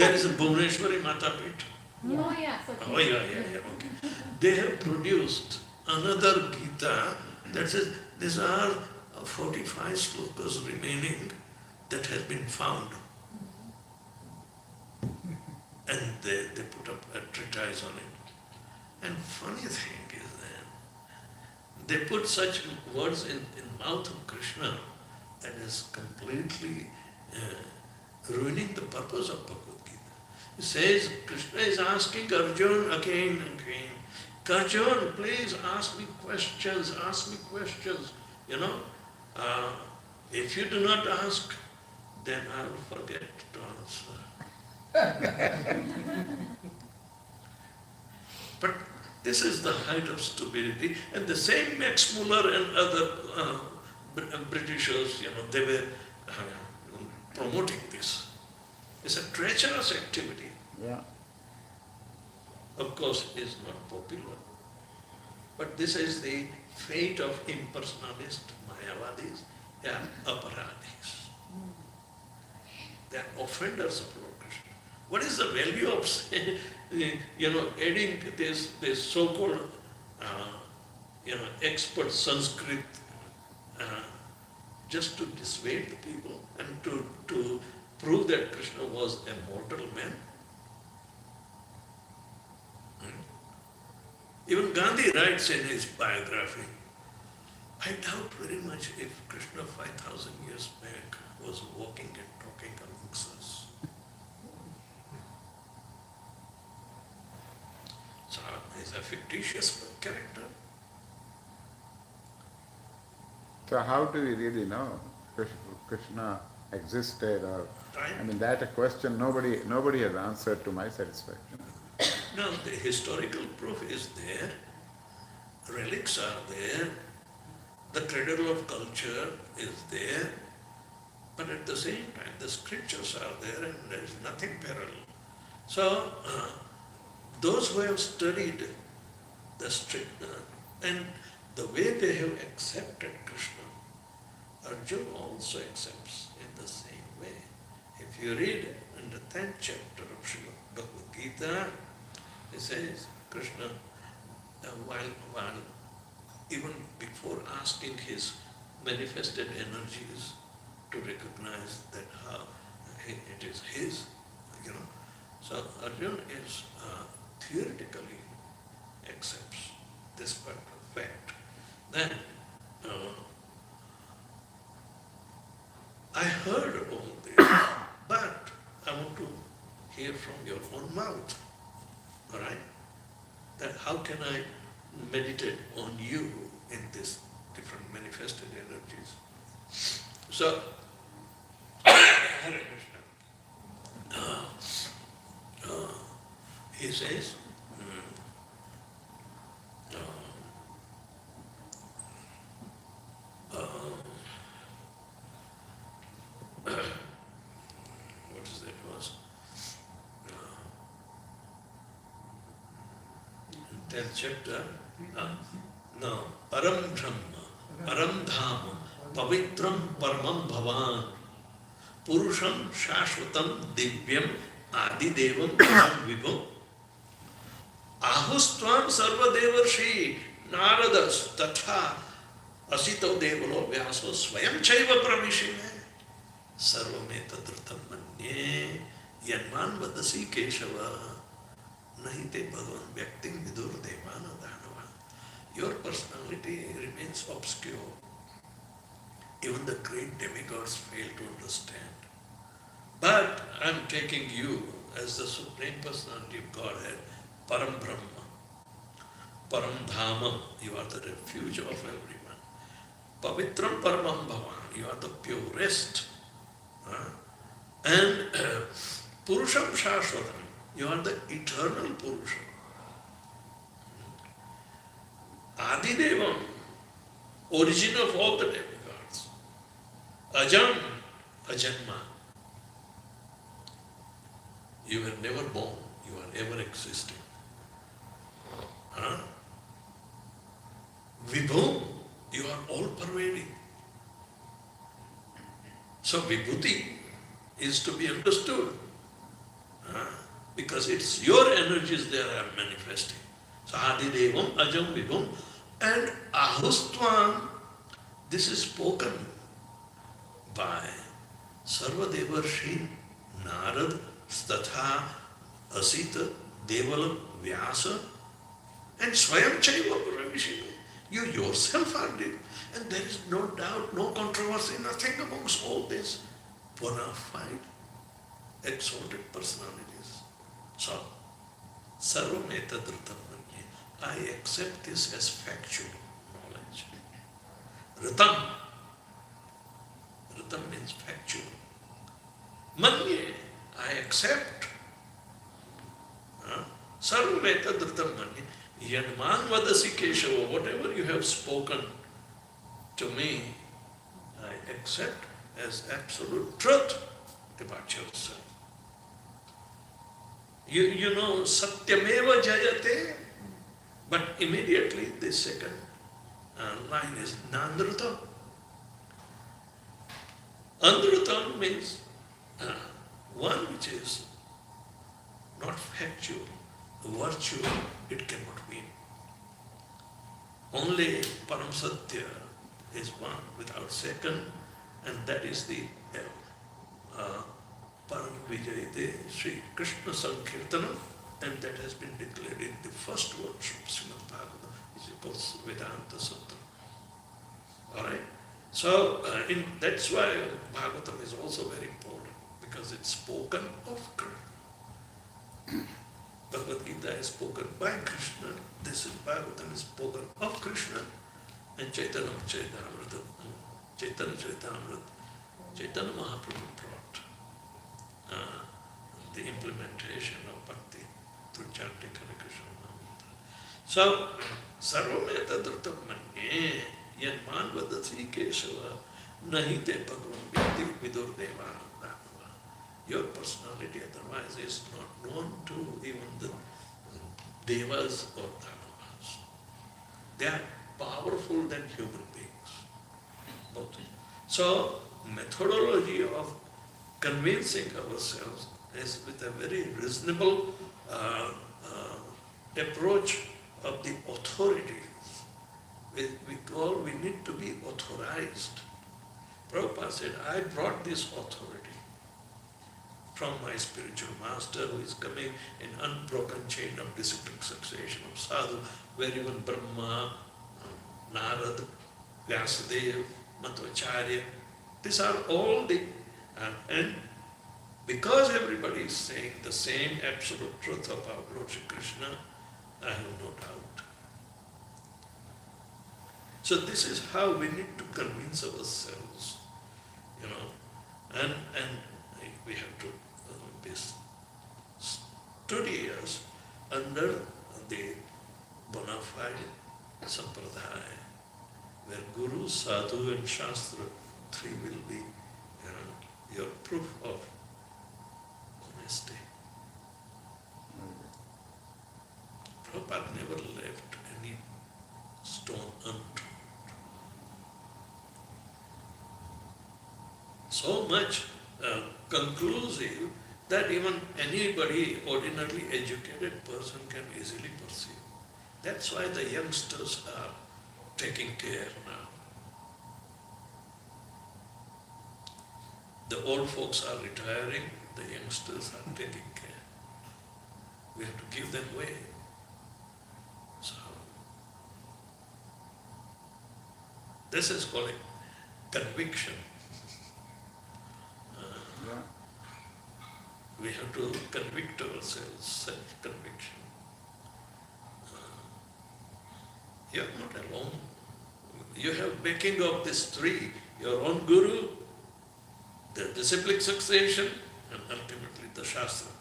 There is a Bhuvaneshwari Mata Pit. Oh, yeah. So Oh, yeah. Okay. They have produced another Gita that says these are 45 slokas remaining that has been found. And they put up a treatise on it. And funny thing is that they put such words in mouth of Krishna that is completely ruining the purpose of Bhagavad Gita. He says, Krishna is asking Arjuna again and again, Arjuna, please ask me questions. You know, if you do not ask, then I will forget to answer. But this is the height of stupidity. And the same Max Muller and other Britishers, you know, they were promoting this. It's a treacherous activity. Yeah. Of course, it is not popular. But this is the fate of impersonalist Mayavadis and Aparadis. They are offenders of Lord Krishna. What is the value of, adding this so-called, expert Sanskrit just to dissuade the people and to prove that Krishna was a mortal man? Even Gandhi writes in his biography, I doubt very much if Krishna 5,000 years back was walking and talking amongst us. So he's a fictitious character. So how do we really know Krishna existed, or Right? I mean, that a question nobody has answered to my satisfaction. Now the historical proof is there, relics are there, the cradle of culture is there, but at the same time the scriptures are there and there is nothing parallel. So those who have studied the and the way they have accepted Krishna, Arjuna also accepts in the same way. If you read in the 10th chapter of Srimad Bhagavad Gita, it says Krishna, while even before asking his manifested energies to recognize that it is his, so Arjuna is theoretically accepts this part of fact. Then I heard all this, but I want to hear from your own mouth. All right? That how can I meditate on you in these different manifested energies? So, Hare Krishna. He says, what is that was? 10th chapter. No, Param Brahma, Param Dhama, Pavitram Paramam Bhavan, Purusham Shashvatam Divyam Adidevam Param Vibham, Ahustvam Sarvadevarshi Naradas Tatha Asito Devalo Vyaso Swayam Chaiva Pramishime Sarvameta Dhrutam Manye Yanman Vadasi Keshava Nahite Bhagavan Vyaktim Vidur Devana Dhanava. Your personality remains obscure. Even the great demigods fail to understand. But I am taking you as the Supreme Personality of Godhead, Param Brahma, Param Dhama, you are the refuge of everyone. Pavitram Paramam Bhavan, you are the purest. And Purusham Shashvatam, you are the eternal Purusha. Adidevam, origin of all the demigods. Ajam, ajanma. You were never born, you are ever existing. Huh? Vibhum, you are all pervading. So vibhuti is to be understood. Huh? Because it's your energies there are manifesting. So adidevam ajam vibhum and ahustvam, this is spoken by Sarvadevarshi, Narad, Statha, Asita, Devala, Vyasa, and Swayam Chaiva Pravishinu. You yourself are it. And there is no doubt, no controversy, nothing amongst all these bona fide, exalted personalities. So, Sarvameta Dhritam Manye, I accept this as factual knowledge. Ritam. Ritam means factual. Manye, I accept. Sarvameta Dhritam Manye. Yanman vadasi Keshava, whatever you have spoken to me, I accept as absolute truth about yourself. You know, Satyameva Jayate, but immediately the second line is Nandrutam. Andrutam means one which is not factual, virtual, it cannot be. Only Param Satya is one without second, and that is the Param Vijayate Sri Krishna Sankirtanam, and that has been declared in the first verse of Srimad Bhagavatam, which is called Vedanta Sutra. Alright? So, that's why Bhagavatam is also very important, because it's spoken of Krishna. Bhagavad Gita is spoken by Krishna, this is Bhagavatam is spoken of Krishna, and Chaitanya Charitamrita, Chaitanya Charitamrita, Chaitanya Mahaprabhu brought the implementation of bhakti through chanting Hare Krishna Mahamantra. So, Sarvameta Dhritam Manye, Yanman vadasi Keshava, nahi te Bhagavan Vyakti Vidur Devanandava. Your personality otherwise is not known to even the Devas or Dhanavas. They are powerful than human beings. Both. So, methodology of convincing ourselves is with a very reasonable approach of the authorities. We need to be authorized. Prabhupada said, I brought this authority from my spiritual master who is coming in unbroken chain of disciplic succession of sadhu, where even Brahma, Narad, Vyasadeva, Madhvacharya, these are all the, and because everybody is saying the same absolute truth about Lord Shri Krishna, I have no doubt. So this is how we need to convince ourselves, you know, and we have to be studious under the bona fide sampradaya, where Guru, Sadhu and Shastra, three will be your proof of honesty. Prabhupada never left any stone unturned. So much conclusive that even anybody, ordinarily educated person can easily perceive. That's why the youngsters are taking care now. The old folks are retiring, the youngsters are taking care. We have to give them way. So, this is called conviction. We have to convict ourselves, self-conviction. You are not alone. You have backing of these three, your own Guru, the disciplic succession, and ultimately the Shastra.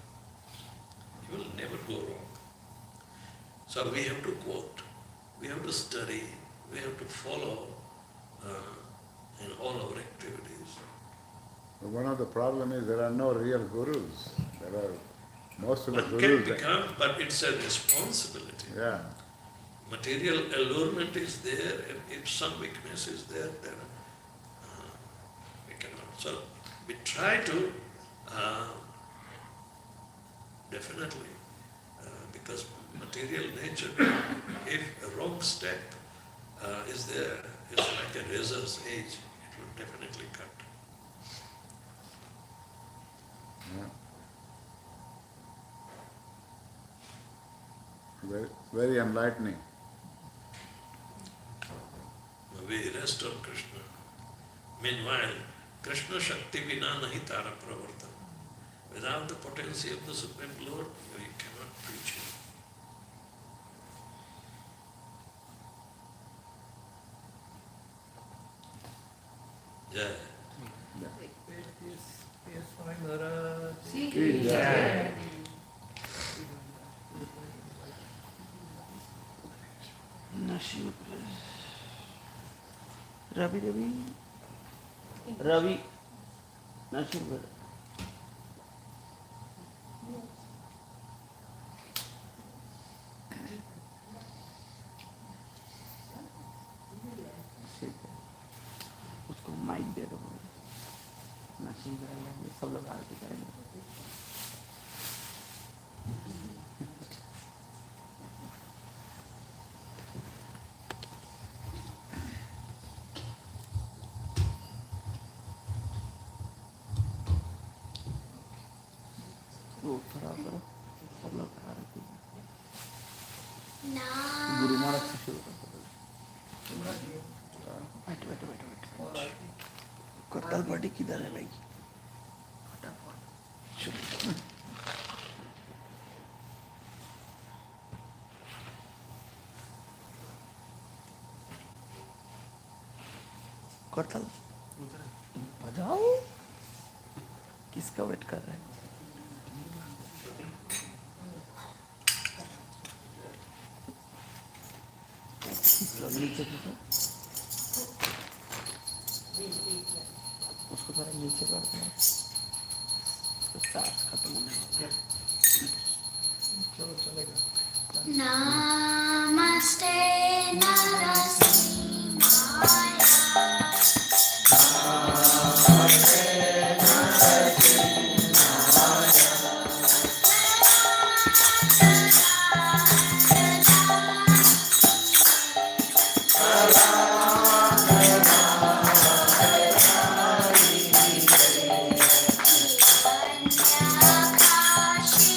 You will never go wrong. So we have to quote, we have to study, we have to follow in all our activities. One of the problem is there are no real gurus. There are most of the One can gurus. become, but it's a responsibility. Yeah. Material allurement is there, and if some weakness is there, then we cannot. So we try to definitely, because material nature, if a wrong step is there, it's like a razor's edge, it will definitely cut. Yeah. Very enlightening. We rest on Krishna. Meanwhile, Krishna Shakti vina nahi tara pravartan. Without the potency of the Supreme Lord, we cannot preach Him. Jai. Yes, Swami Maharaj. See? Yeah. नशीब रवि रवि रवि नशीब उसको mic दे दो नशीब सब लोग आरती करेंगे वो थोड़ा करो सब लोग आरती गुरु महाराज से शुरू करो बैठो बैठो बैठो बैठो करताल पार्टी किधर है भाई फटाफट शुरू करताल बजाओ किसका वेट कर रहे हैं नीचे उसको थोड़ा नीचे कर दो चार्ज खत्म होने वाला है चलो चलेगा Namaste Narasimhaya Kashi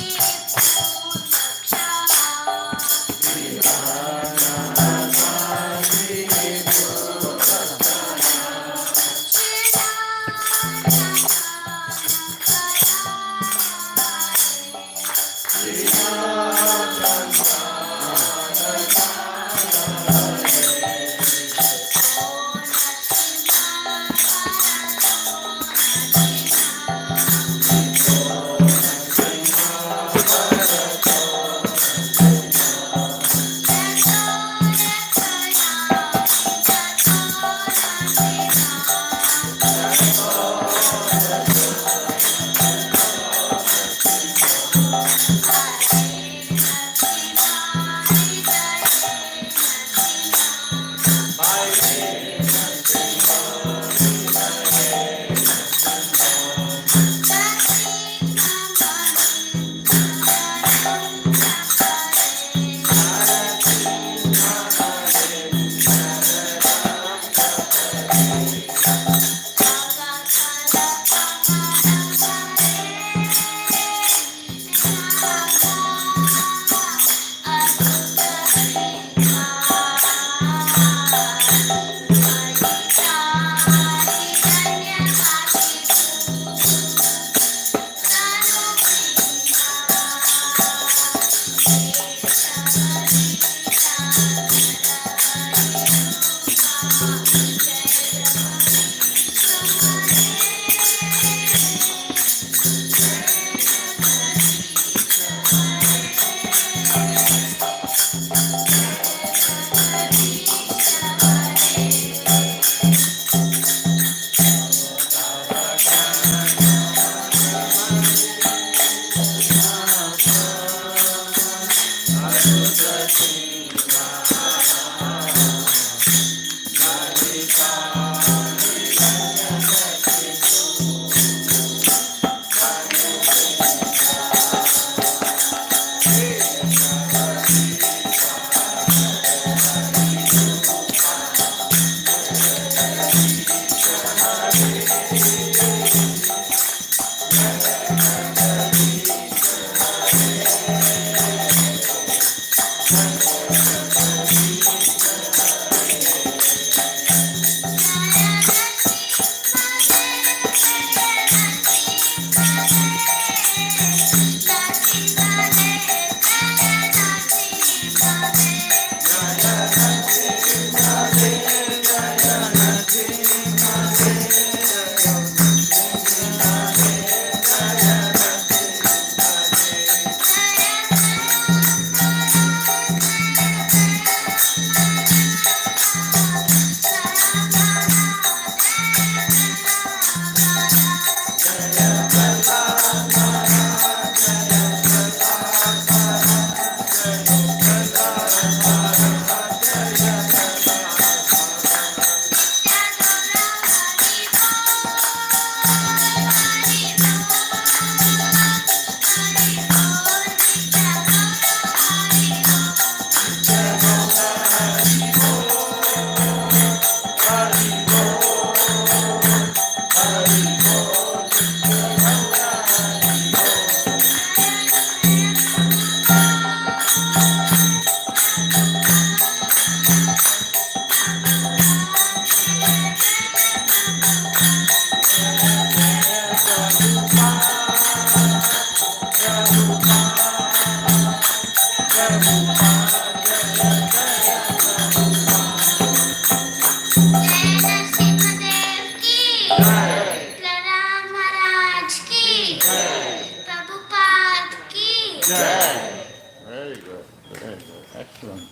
Very good, very good, excellent.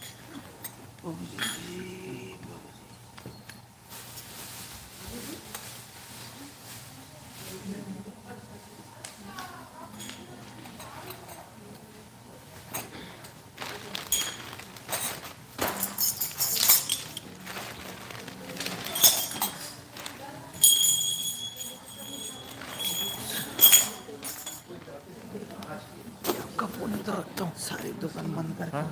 आपका फोन तो रखता हूँ, सारी दुकान बंद करके